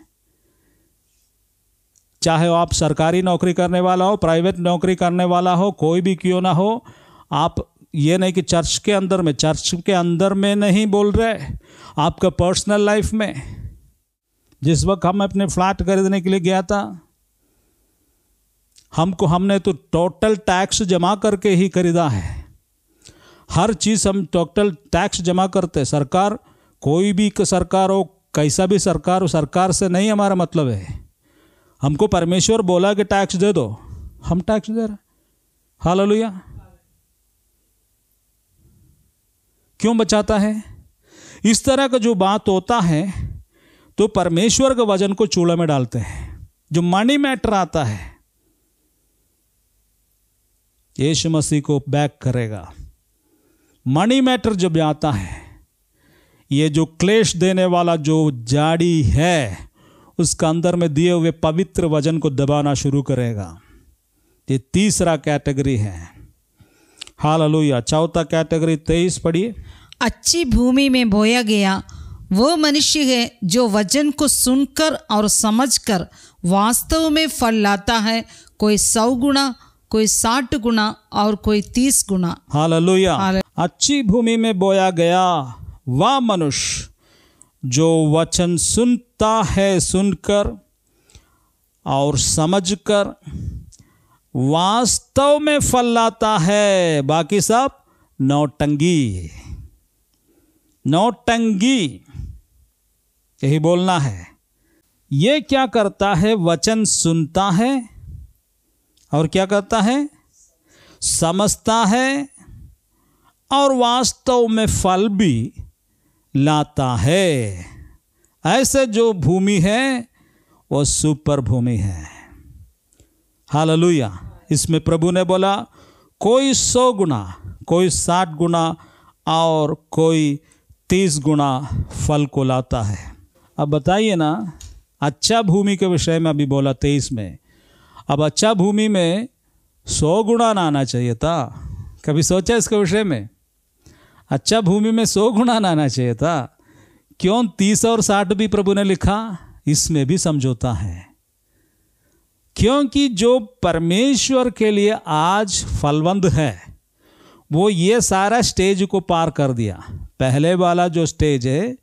चाहे आप सरकारी नौकरी करने वाला हो, प्राइवेट नौकरी करने वाला हो, कोई भी क्यों ना हो, आप ये नहीं कि चर्च के अंदर में नहीं बोल रहे, आपका पर्सनल लाइफ में। जिस वक्त हम अपने फ्लैट खरीदने के लिए गया था, हमने तो टोटल टैक्स जमा करके ही खरीदा है। हर चीज़ हम टोटल टैक्स जमा करते हैं। सरकार, कोई भी सरकार हो, कैसा भी सरकार हो, सरकार से नहीं हमारा मतलब है। हमको परमेश्वर बोला कि टैक्स दे दो, हम टैक्स दे रहे। हालेलुया। क्यों बचाता है? इस तरह का जो बात होता है तो परमेश्वर के वचन को चूल्हे में डालते हैं। जो मनी मैटर आता है यीशु मसीह को बैक करेगा। मनी मैटर जब आता है, ये जो क्लेश देने वाला जो जाड़ी है, उसका अंदर में दिए हुए पवित्र वचन को दबाना शुरू करेगा। ये तीसरा कैटेगरी है। हालेलुया। चौथा कैटेगरी 23 पढ़िए। अच्छी भूमि में बोया गया वो मनुष्य है जो वचन को सुनकर और समझकर वास्तव में फल लाता है। कोई 100 गुना, कोई 60 गुना और कोई 30 गुना। हालेलुया। अच्छी भूमि में बोया गया वह मनुष्य जो वचन सुनता है, सुनकर और समझकर वास्तव में फल लाता है। बाकी सब नौटंगी। नौटंगी, यही बोलना है। ये क्या करता है? वचन सुनता है और क्या करता है? समझता है और वास्तव में फल भी लाता है। ऐसे जो भूमि है वो सुपर भूमि है। हालेलुया। इसमें प्रभु ने बोला कोई 100 गुना, कोई 60 गुना और कोई 30 गुना फल को लाता है। अब बताइए ना, अच्छा भूमि के विषय में अभी बोला 23 में। अब अच्छा भूमि में 100 गुना ना आना चाहिए था? कभी सोचा इसके विषय में? अच्छा भूमि में 100 गुना ना आना चाहिए था? क्यों 30 और 60 भी प्रभु ने लिखा? इसमें भी समझौता है, क्योंकि जो परमेश्वर के लिए आज फलवंत है वो ये सारा स्टेज को पार कर दिया। पहले वाला जो स्टेज है,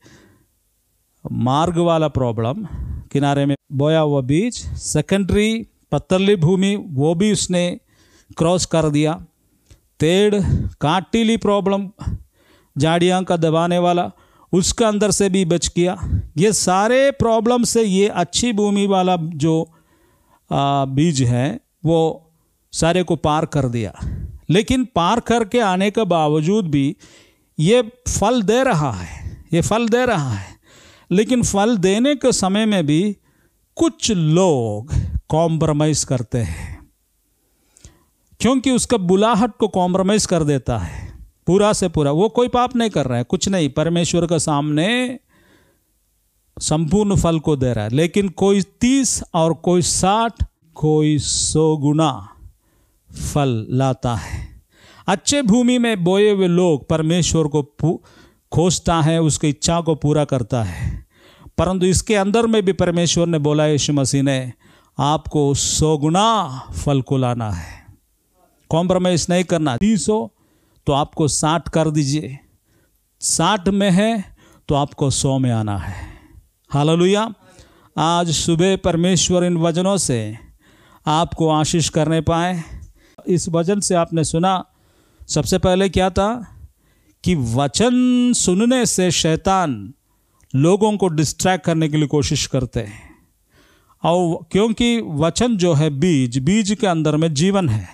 मार्ग वाला प्रॉब्लम, किनारे में बोया हुआ बीज, सेकेंडरी पत्थरली भूमि, वो भी उसने क्रॉस कर दिया। तेड़ काटीली प्रॉब्लम, झाड़ियाँ का दबाने वाला, उसका अंदर से भी बच गया। ये सारे प्रॉब्लम से ये अच्छी भूमि वाला जो बीज है वो सारे को पार कर दिया। लेकिन पार करके आने के बावजूद भी ये फल दे रहा है, ये फल दे रहा है। लेकिन फल देने के समय में भी कुछ लोग कॉम्प्रोमाइज़ करते हैं, क्योंकि उसका बुलाहट को कॉम्प्रोमाइज़ कर देता है पूरा से पूरा। वो कोई पाप नहीं कर रहा है, कुछ नहीं, परमेश्वर के सामने संपूर्ण फल को दे रहा है। लेकिन कोई 30 और कोई 60, कोई 100 गुना फल लाता है। अच्छे भूमि में बोए हुए लोग परमेश्वर को खोजता है, उसकी इच्छा को पूरा करता है। परंतु इसके अंदर में भी परमेश्वर ने बोला, यीशु मसीह ने, आपको 100 गुना फल को लाना है, कॉम्प्रोमाइज़ नहीं करना। 30 हो तो आपको 60 कर दीजिए, 60 में है तो आपको 100 में आना है। हालेलुया। आज सुबह परमेश्वर इन वचनों से आपको आशीष करने पाए। इस वचन से आपने सुना, सबसे पहले क्या था कि वचन सुनने से शैतान लोगों को डिस्ट्रैक्ट करने के लिए कोशिश करते हैं। और क्योंकि वचन जो है बीज, बीज के अंदर में जीवन है।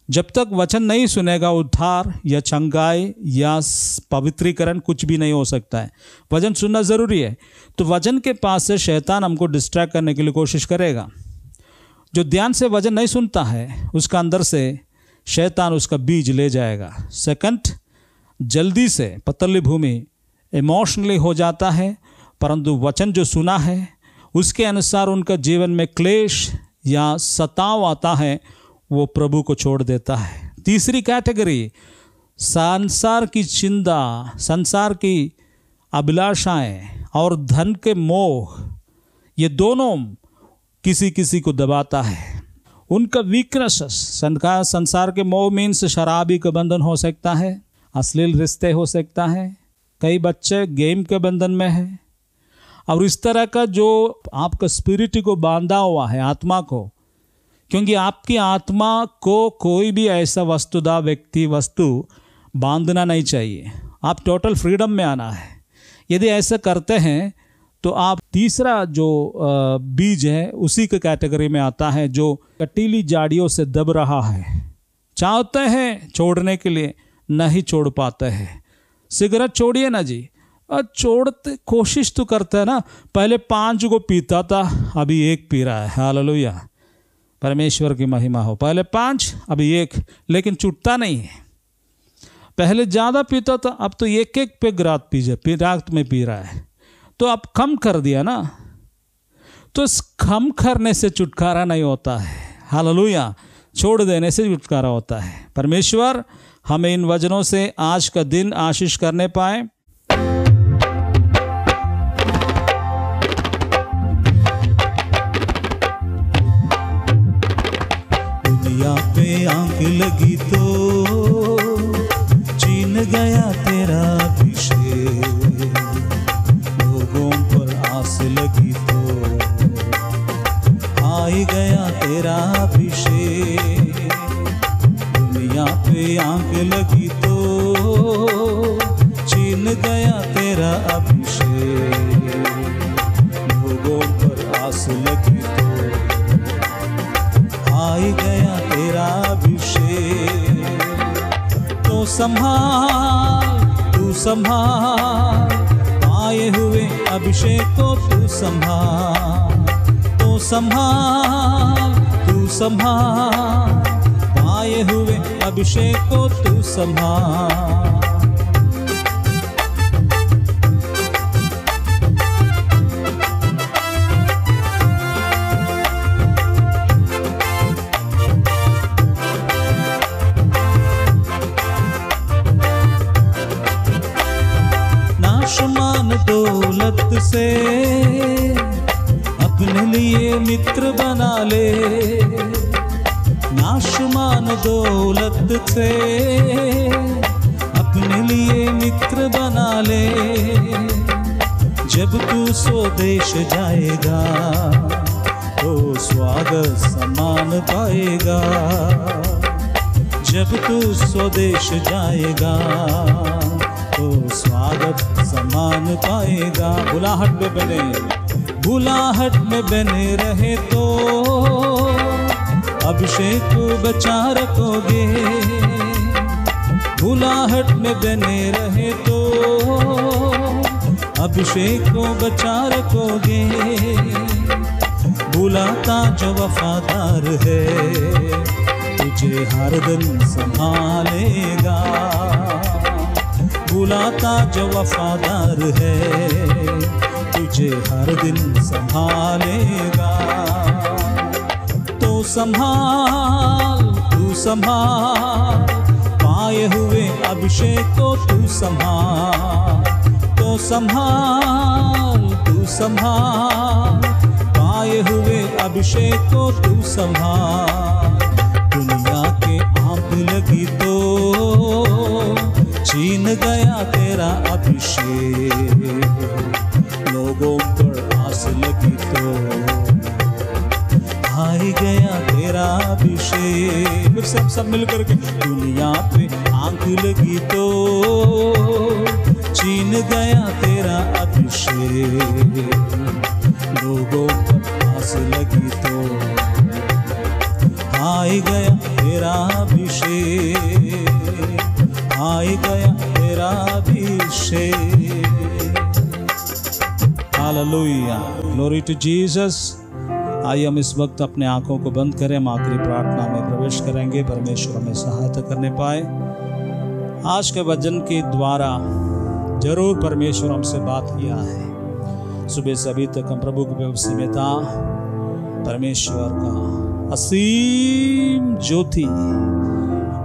जब तक वचन नहीं सुनेगा, उद्धार या चंगाई या पवित्रीकरण कुछ भी नहीं हो सकता है। वचन सुनना ज़रूरी है। तो वचन के पास से शैतान हमको डिस्ट्रैक्ट करने के लिए कोशिश करेगा। जो ध्यान से वचन नहीं सुनता है, उसका अंदर से शैतान उसका बीज ले जाएगा। सेकंड, जल्दी से पतली भूमि इमोशनली हो जाता है, परंतु वचन जो सुना है उसके अनुसार उनका जीवन में क्लेश या सताव आता है, वो प्रभु को छोड़ देता है। तीसरी कैटेगरी, संसार की चिंता, संसार की अभिलाषाएं और धन के मोह, ये दोनों किसी किसी को दबाता है। उनका वीकनेसेस, संसार के मोह मीन्स शराबी का बंधन हो सकता है, अश्लील रिश्ते हो सकता है, कई बच्चे गेम के बंधन में हैं, और इस तरह का जो आपका स्पिरिट को बांधा हुआ है, आत्मा को। क्योंकि आपकी आत्मा को कोई भी ऐसा वस्तुदा व्यक्ति वस्तु बांधना नहीं चाहिए। आप टोटल फ्रीडम में आना है। यदि ऐसा करते हैं तो आप तीसरा जो बीज है उसी के कैटेगरी में आता है, जो कटीली झाड़ियों से दब रहा है, चाहते हैं छोड़ने के लिए, नहीं छोड़ पाते हैं। सिगरेट छोड़िए ना जी, छोड़ते कोशिश तो करते हैं ना। पहले 5 को पीता था, अभी 1 पी रहा है। हालेलुया, परमेश्वर की महिमा हो। पहले 5, अभी 1, लेकिन छूटता नहीं है। पहले ज़्यादा पीता था, अब तो 1-1 पेग रात में पी रहा है। तो अब कम कर दिया ना, तो कम करने से छुटकारा नहीं होता है। हालेलुया, छोड़ देने से छुटकारा होता है। परमेश्वर हमें इन वचनों से आज का दिन आशीष करने पाए। दुनिया पे आंख लगी तो छीन गया तेरा अभिषेक, लोगों पर आस लगी तो आई गया तेरा अभिषेक। दुनिया पे आंख लगी तो छीन छीन गया तेरा अभिषेक, लोगों पर आस लगी तो आई गया तेरा अभिषेक। तो संभाल, तू संभाल, पाए हुए अभिषेक को तू संभाल। तो संभाल, तू संभाल, पाए हुए अभिषेक को तू संभाल। नाशमान दौलत से अपने लिए मित्र बना ले, नाशमान दौलत से अपने लिए मित्र बना ले। जब तू स्वदेश जाएगा तो स्वागत सम्मान पाएगा। जब तू स्वदेश जाएगा तो स्वागत सम्मान पाएगा। बुलाहट में बने, बुलाहट में बने रहे तो अभिषेक को बचा रखोगे। बुलाहट में बने रहे तो अभिषेक को बचा रखोगे। बुलाता जो वफादार है तुझे हर दिन संभालेगा। बुलाता जो वफादार है तुझे हर दिन संभालेगा। तो संभाल, तू संभाल, पाए हुए अभिषेक को तू संभाल। तो संभाल, तू संभाल, पाए हुए अभिषेक को तू संभाल। दुनिया के आंख लगी तो छीन गया तेरा अभिषेक, लोगों पर आस लगी तो आई गया तेरा अभिषेक। फिर सब मिलकर के दुनिया पे आंख लगी तो छीन गया तेरा अभिषेक, लोगों पर आस लगी तो आई गया तेरा अभिषेक, आई गया तेरा अभिषेक। Hallelujah, glory to Jesus. आइए हम इस वक्त अपने आंखों को बंद करें, हम आखिरी प्रार्थना में प्रवेश करेंगे। परमेश्वर हमें सहायता करने पाए। आज के वचन के द्वारा जरूर परमेश्वर हमसे बात किया है। सुबह से अभी तक हम प्रभु की व्यवस्था में था। परमेश्वर का असीम ज्योति,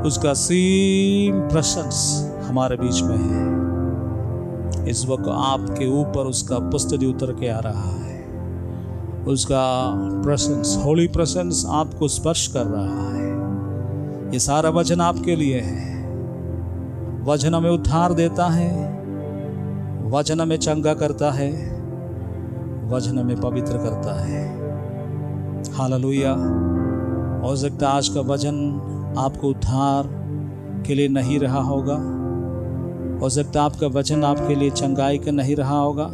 उसका असीम प्रशंस हमारे बीच में है। इस वक्त आपके ऊपर उसका उपस्थिति उतर के आ रहा है। उसका प्रेजेंस, होली प्रेजेंस आपको स्पर्श कर रहा है। ये सारा वचन आपके लिए है। वचन हमें उद्धार देता है, वचन हमें चंगा करता है, वचन हमें पवित्र करता है। हालेलुया। हो सकता है आज का वचन आपको उद्धार के लिए नहीं रहा होगा, हो सकता है आपका वचन आपके लिए चंगाई का नहीं रहा होगा,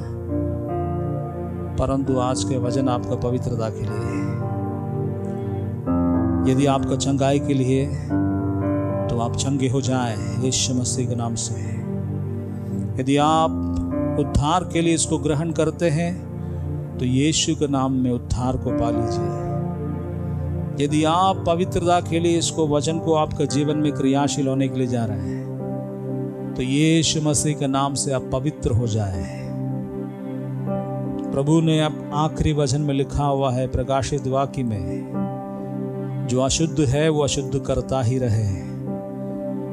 परंतु आज के वचन आपका पवित्रता के लिए है। यदि आपका चंगाई के लिए तो आप चंगे हो जाएं यीशु मसीह के नाम से। यदि आप उद्धार के लिए इसको ग्रहण करते हैं तो यीशु के नाम में उद्धार को पा लीजिए। यदि आप पवित्रता के लिए इसको वचन को आपका जीवन में क्रियाशील होने के लिए जा रहे हैं तो यीशु मसीह के नाम से आप पवित्र हो जाए। प्रभु ने अब आखिरी वचन में लिखा हुआ है प्रकाशित वाक्य में, जो अशुद्ध है वो अशुद्ध करता ही रहे,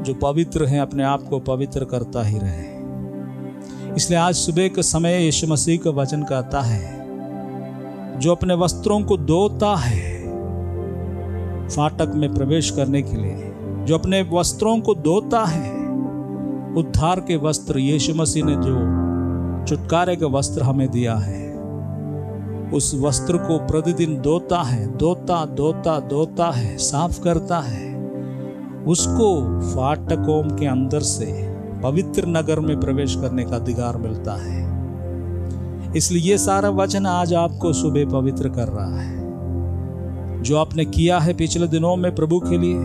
जो पवित्र है अपने आप को पवित्र करता ही रहे। इसलिए आज सुबह के समय यीशु मसीह का वचन कहता है, जो अपने वस्त्रों को धोता है फाटक में प्रवेश करने के लिए, जो अपने वस्त्रों को धोता है, उद्धार के वस्त्र यीशु मसीह ने जो छुटकारे का वस्त्र हमें दिया है, उस वस्त्र को प्रतिदिन धोता है, धोता है, साफ करता है, उसको फाटकों के अंदर से पवित्र नगर में प्रवेश करने का अधिकार मिलता है। इसलिए ये सारा वचन आज आपको सुबह पवित्र कर रहा है। जो आपने किया है पिछले दिनों में प्रभु के लिए,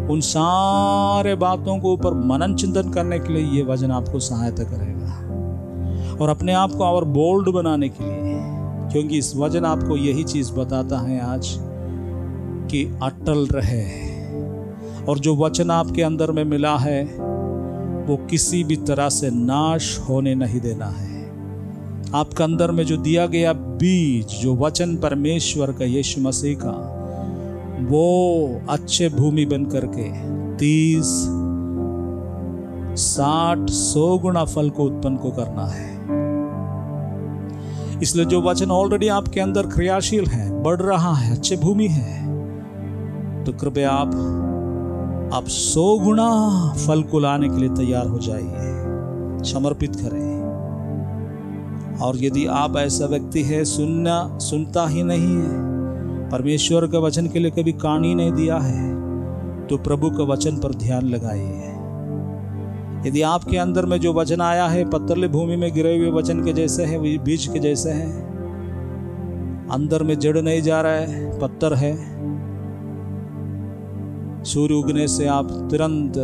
उन सारे बातों को ऊपर मनन चिंतन करने के लिए ये वचन आपको सहायता करेगा और अपने आप को और बोल्ड बनाने के लिए, क्योंकि इस वचन आपको यही चीज बताता है आज कि अटल रहे, और जो वचन आपके अंदर में मिला है वो किसी भी तरह से नाश होने नहीं देना है। आपके अंदर में जो दिया गया बीज, जो वचन परमेश्वर का, यीशु मसीह का, वो अच्छे भूमि बन करके 30, 60, 100 गुना फल को उत्पन्न को करना है। इसलिए जो वचन ऑलरेडी आपके अंदर क्रियाशील है, बढ़ रहा है, अच्छे भूमि है, तो कृपया आप 100 गुना फल को लाने के लिए तैयार हो जाइए, समर्पित करें। और यदि आप ऐसा व्यक्ति है सुनता ही नहीं है, परमेश्वर के वचन के लिए कभी कान ही नहीं दिया है, तो प्रभु के वचन पर ध्यान लगाइए। यदि आपके अंदर में जो वचन आया है पत्थरली भूमि में गिरे हुए वचन के जैसे है, बीज के जैसे है, अंदर में जड़ नहीं जा रहा है, पत्थर है, सूर्य उगने से आप तुरंत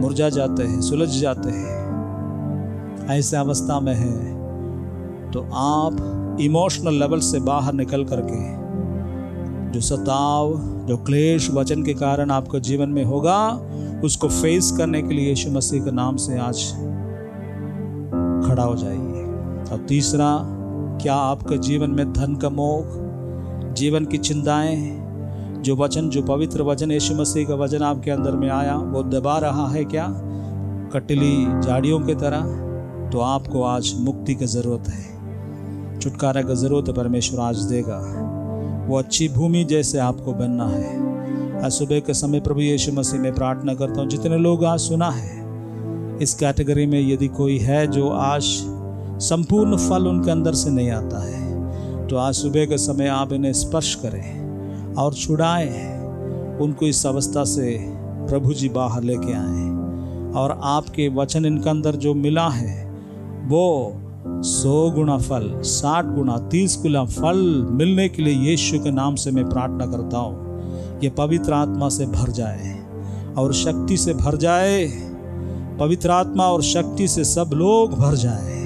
मुरझा जाते हैं, सुलझ जाते हैं, ऐसे अवस्था में है, तो आप इमोशनल लेवल से बाहर निकल करके जो सताव, जो क्लेश वचन के कारण आपके जीवन में होगा, उसको फेस करने के लिए यीशु मसीह के नाम से आज खड़ा हो जाइए। और तीसरा, क्या आपके जीवन में धन का मोह, जीवन की चिंताएं, जो वचन, जो पवित्र वचन यीशु मसीह का वचन आपके अंदर में आया, वो दबा रहा है क्या कटीली झाड़ियों की तरह? तो आपको आज मुक्ति की जरूरत है, छुटकारा की जरूरत है, परमेश्वर आज देगा। वो अच्छी भूमि जैसे आपको बनना है। आज सुबह के समय प्रभु यीशु मसीह में प्रार्थना करता हूँ, जितने लोग आज सुना है इस कैटेगरी में, यदि कोई है जो आज संपूर्ण फल उनके अंदर से नहीं आता है, तो आज सुबह के समय आप इन्हें स्पर्श करें और छुड़ाएं उनको इस अवस्था से। प्रभु जी बाहर लेके आए और आपके वचन इनके अंदर जो मिला है वो 100 गुना फल, 60 गुना, 30 गुना फल मिलने के लिए यीशु के नाम से मैं प्रार्थना करता हूँ। ये पवित्र आत्मा से भर जाए और शक्ति से भर जाए, पवित्र आत्मा और शक्ति से सब लोग भर जाए,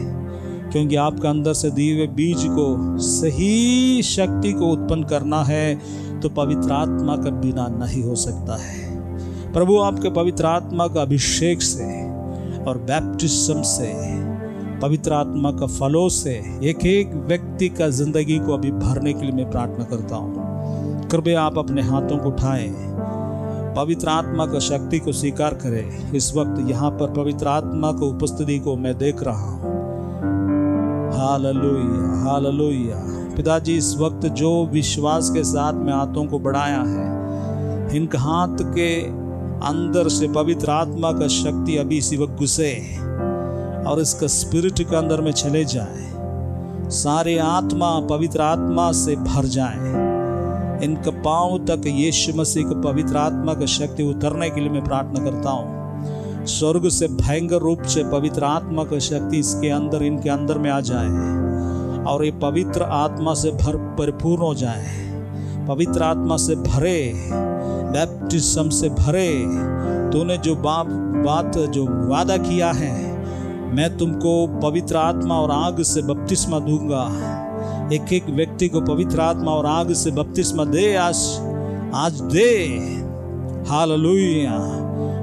क्योंकि आपका अंदर से दिए हुए बीज को सही शक्ति को उत्पन्न करना है तो पवित्र आत्मा का बिना नहीं हो सकता है। प्रभु आपके पवित्र आत्मा का अभिषेक से और बैप्टिज्म से, पवित्र आत्मा का फलों से एक एक व्यक्ति का जिंदगी को अभी भरने के लिए मैं प्रार्थना करता हूँ। कृपया आप अपने हाथों को उठाएं, पवित्र आत्मा का शक्ति को स्वीकार करें। इस वक्त यहाँ पर पवित्र आत्मा की उपस्थिति को मैं देख रहा हूँ। Hallelujah, hallelujah. पिताजी, इस वक्त जो विश्वास के साथ में हाथों को बढ़ाया है, इनके हाथ के अंदर से पवित्र आत्मा का शक्ति अभी इसी वक्त घुसे और इसका स्पिरिट के अंदर में चले जाए, सारे आत्मा पवित्र आत्मा से भर जाए, इनके पांव तक यीशु मसीह के पवित्र आत्मा का शक्ति उतरने के लिए मैं प्रार्थना करता हूँ। स्वर्ग से भयंकर रूप से पवित्र आत्मा का शक्ति इसके अंदर, इनके अंदर में आ जाए और ये पवित्र आत्मा से परिपूर्ण हो जाए, पवित्र आत्मा से भरे, बैप्टिज्म से भरे। तूने जो बात जो वादा किया है, मैं तुमको पवित्र आत्मा और आग से बपतिस्मा दूंगा। एक एक व्यक्ति को पवित्र आत्मा और आग से बपतिस्मा दे, आज दे। हालेलुया।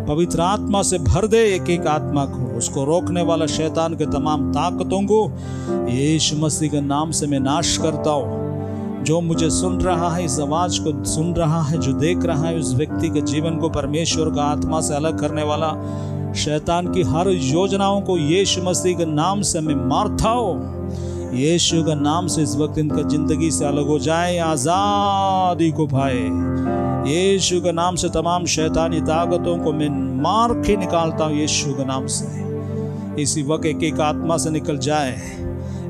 पवित्र आत्मा से भर दे एक एक आत्मा को, उसको रोकने वाला शैतान के तमाम ताकतों को यीशु मसीह के नाम से मैं नाश करता हूँ। जो मुझे सुन रहा है, इस आवाज को सुन रहा है, जो देख रहा है, उस व्यक्ति के जीवन को परमेश्वर का आत्मा से अलग करने वाला शैतान की हर योजनाओं को यीशु मसीह के नाम से मैं मारता हूँ। यीशु का नाम से इस वक्त इनका जिंदगी से अलग हो जाए, आजादी को पाए। यीशु के नाम से तमाम शैतानी ताकतों को मैं मार के निकालता हूँ यीशु के नाम से। इसी वक्त एक एक आत्मा से निकल जाए,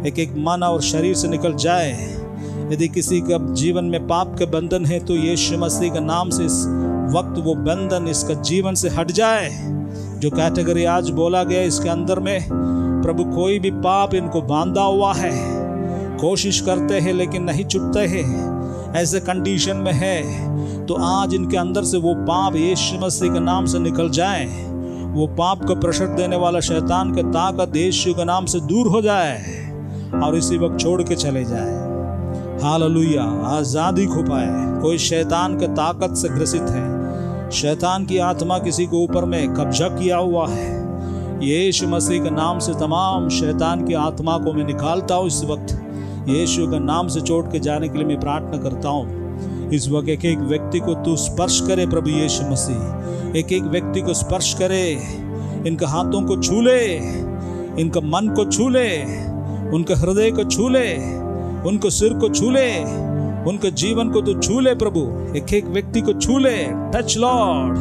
एक एक मन और शरीर से निकल जाए। यदि किसी का जीवन में पाप के बंधन है तो यीशु मसीह के नाम से इस वक्त वो बंधन इसका जीवन से हट जाए। जो कैटेगरी आज बोला गया इसके अंदर में प्रभु, कोई भी पाप इनको बांधा हुआ है, कोशिश करते हैं लेकिन नहीं छूटते हैं, ऐसे कंडीशन में है, तो आज इनके अंदर से वो पाप यीशु मसीह के नाम से निकल जाए। वो पाप को प्रेशर देने वाला शैतान के ताकत यीशु के नाम से दूर हो जाए और इसी वक्त छोड़ के चले जाए। हालेलुया, आजादी खो पाए। कोई शैतान के ताकत से ग्रसित है, शैतान की आत्मा किसी के ऊपर में कब्जा किया हुआ है, यीशु मसीह के नाम से तमाम शैतान की आत्मा को मैं निकालता हूँ। इस वक्त यीशु के नाम से छोड़ के जाने के लिए मैं प्रार्थना करता हूँ। इस वक्त एक एक व्यक्ति को तू स्पर्श करे प्रभु यीशु मसीह, एक एक व्यक्ति को स्पर्श करे, इनके हाथों को छू ले, इनका मन को छू ले, उनके हृदय को छू ले, उनके सिर को छू ले, उनके जीवन को तू छू ले प्रभु, एक एक व्यक्ति को छू ले। Touch Lord,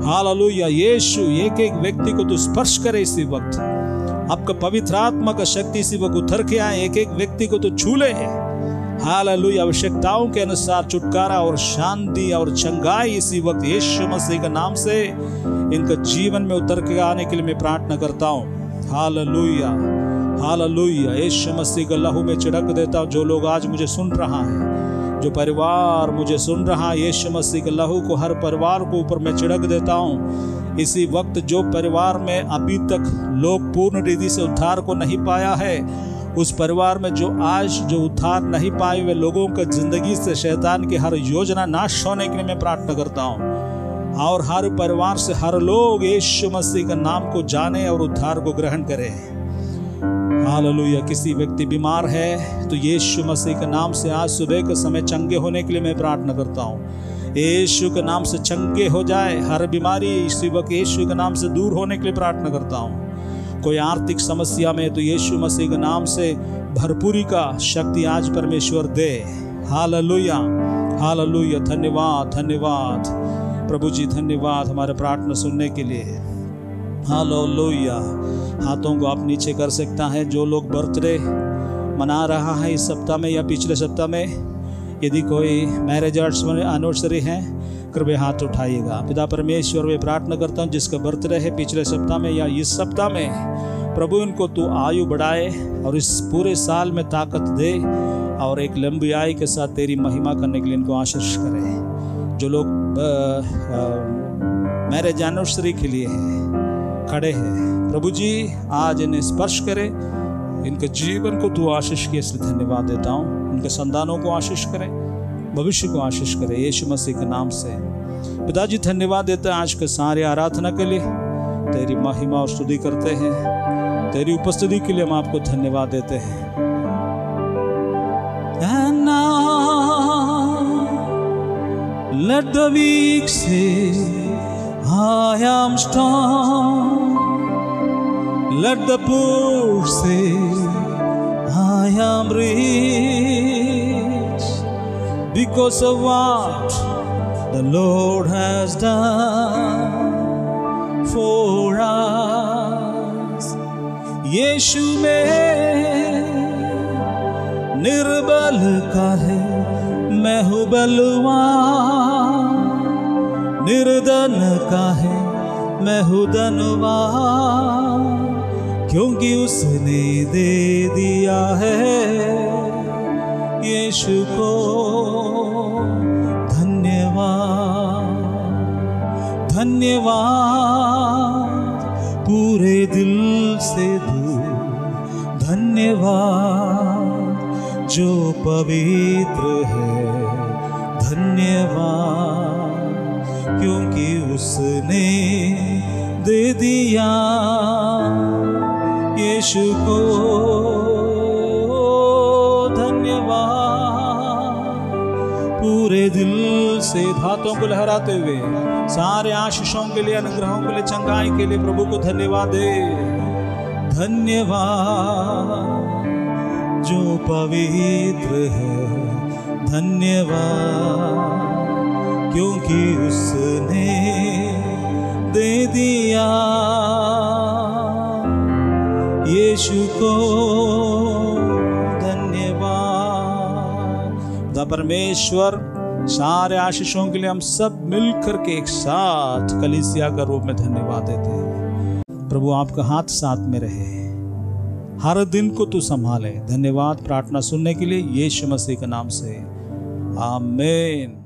hallelujah. यीशु एक एक व्यक्ति को तू स्पर्श करे इसी वक्त, आपका पवित्र आत्मा का शक्ति इसी वक्त उतर के आए, एक एक व्यक्ति को तो छू ले। हालेलुया, आवश्यकताओं के अनुसार छुटकारा और शांति और चंगाई इसी वक्त यीशु मसीह के नाम से इनका जीवन में उतर के आने के लिए मैं प्रार्थना करता हूँ। Hallelujah, hallelujah. यीशु मसीह का लहू में छिड़क देता हूँ। जो लोग आज मुझे सुन रहा है, जो परिवार मुझे सुन रहा है, यीशु मसीह के लहू को हर परिवार को ऊपर मैं छिड़क देता हूँ इसी वक्त। जो परिवार में अभी तक लोग पूर्ण रीति से उद्धार को नहीं पाया है, उस परिवार में जो आज जो उद्धार नहीं पाए हुए लोगों का जिंदगी से शैतान की हर योजना नाश होने के लिए मैं प्रार्थना करता हूँ। और हर परिवार से हर लोग यीशु मसीह का नाम को जाने और उद्धार को ग्रहण करें। हालेलुया। किसी व्यक्ति बीमार है तो यीशु मसीह के नाम से आज सुबह के समय चंगे होने के लिए मैं प्रार्थना करता हूँ। यीशु के नाम से चंगे हो जाए, हर बीमारी इसी वक्त यीशु के नाम से दूर होने के लिए प्रार्थना करता हूँ। कोई आर्थिक समस्या में तो यीशु मसीह के नाम से भरपूरी का शक्ति आज परमेश्वर दे। Hallelujah, hallelujah. धन्यवाद, धन्यवाद प्रभु जी, धन्यवाद हमारे प्रार्थना सुनने के लिए। हालेलुया। हाथों को आप नीचे कर सकता है। जो लोग बर्थडे मना रहा है इस सप्ताह में या पिछले सप्ताह में, यदि कोई मैरिज एनिवर्सरी है, कृपया हाथ उठाइएगा। पिता परमेश्वर मैं प्रार्थना करता हूँ जिसका बर्थडे है पिछले सप्ताह में या इस सप्ताह में, प्रभु इनको तू आयु बढ़ाए और इस पूरे साल में ताकत दे और एक लंबी आयु के साथ तेरी महिमा करने के लिए इनको आशीष करे। जो लोग मैरिज एनिवर्सरी के लिए खड़े हैं, प्रभु जी आज इन्हें स्पर्श करे, इनके जीवन को तू आशीष की, इसलिए धन्यवाद देता हूँ। उनके संतानों को आशीष करे, भविष्य को आशीष करे यीशु मसीह के नाम से। पिताजी धन्यवाद देते हैं आज के सारे आराधना के लिए, तेरी महिमा और स्तुति करते हैं, तेरी उपस्थिति के लिए हम आपको धन्यवाद देते हैं। And now, let the weak say, I am strong. Let the poor say, I am rich, because of what the Lord has done for us. यीशु में निर्बल का है, मैं हूँ बलवान, निर्धन का है, मैं हूँ धनवान, क्योंकि उसने दे दिया है यीशु को धन्यवाद, धन्यवाद पूरे दिल से दो, धन्यवाद जो पवित्र है, धन्यवाद क्योंकि उसने दे दिया यीशु को धन्यवाद। पूरे दिल से हाथों को लहराते हुए सारे आशीषों के लिए, अनुग्रहों के लिए, चंगाई के लिए प्रभु को धन्यवाद दे। धन्यवाद जो पवित्र है, धन्यवाद क्योंकि उसने दे दिया यीशु को धन्यवाद। परमेश्वर सारे आशीषों के लिए हम सब मिलकर के एक साथ कलीसिया का रूप में धन्यवाद देते हैं। प्रभु आपका हाथ साथ में रहे, हर दिन को तू संभाले। धन्यवाद प्रार्थना सुनने के लिए, यीशु मसीह के नाम से, आमीन।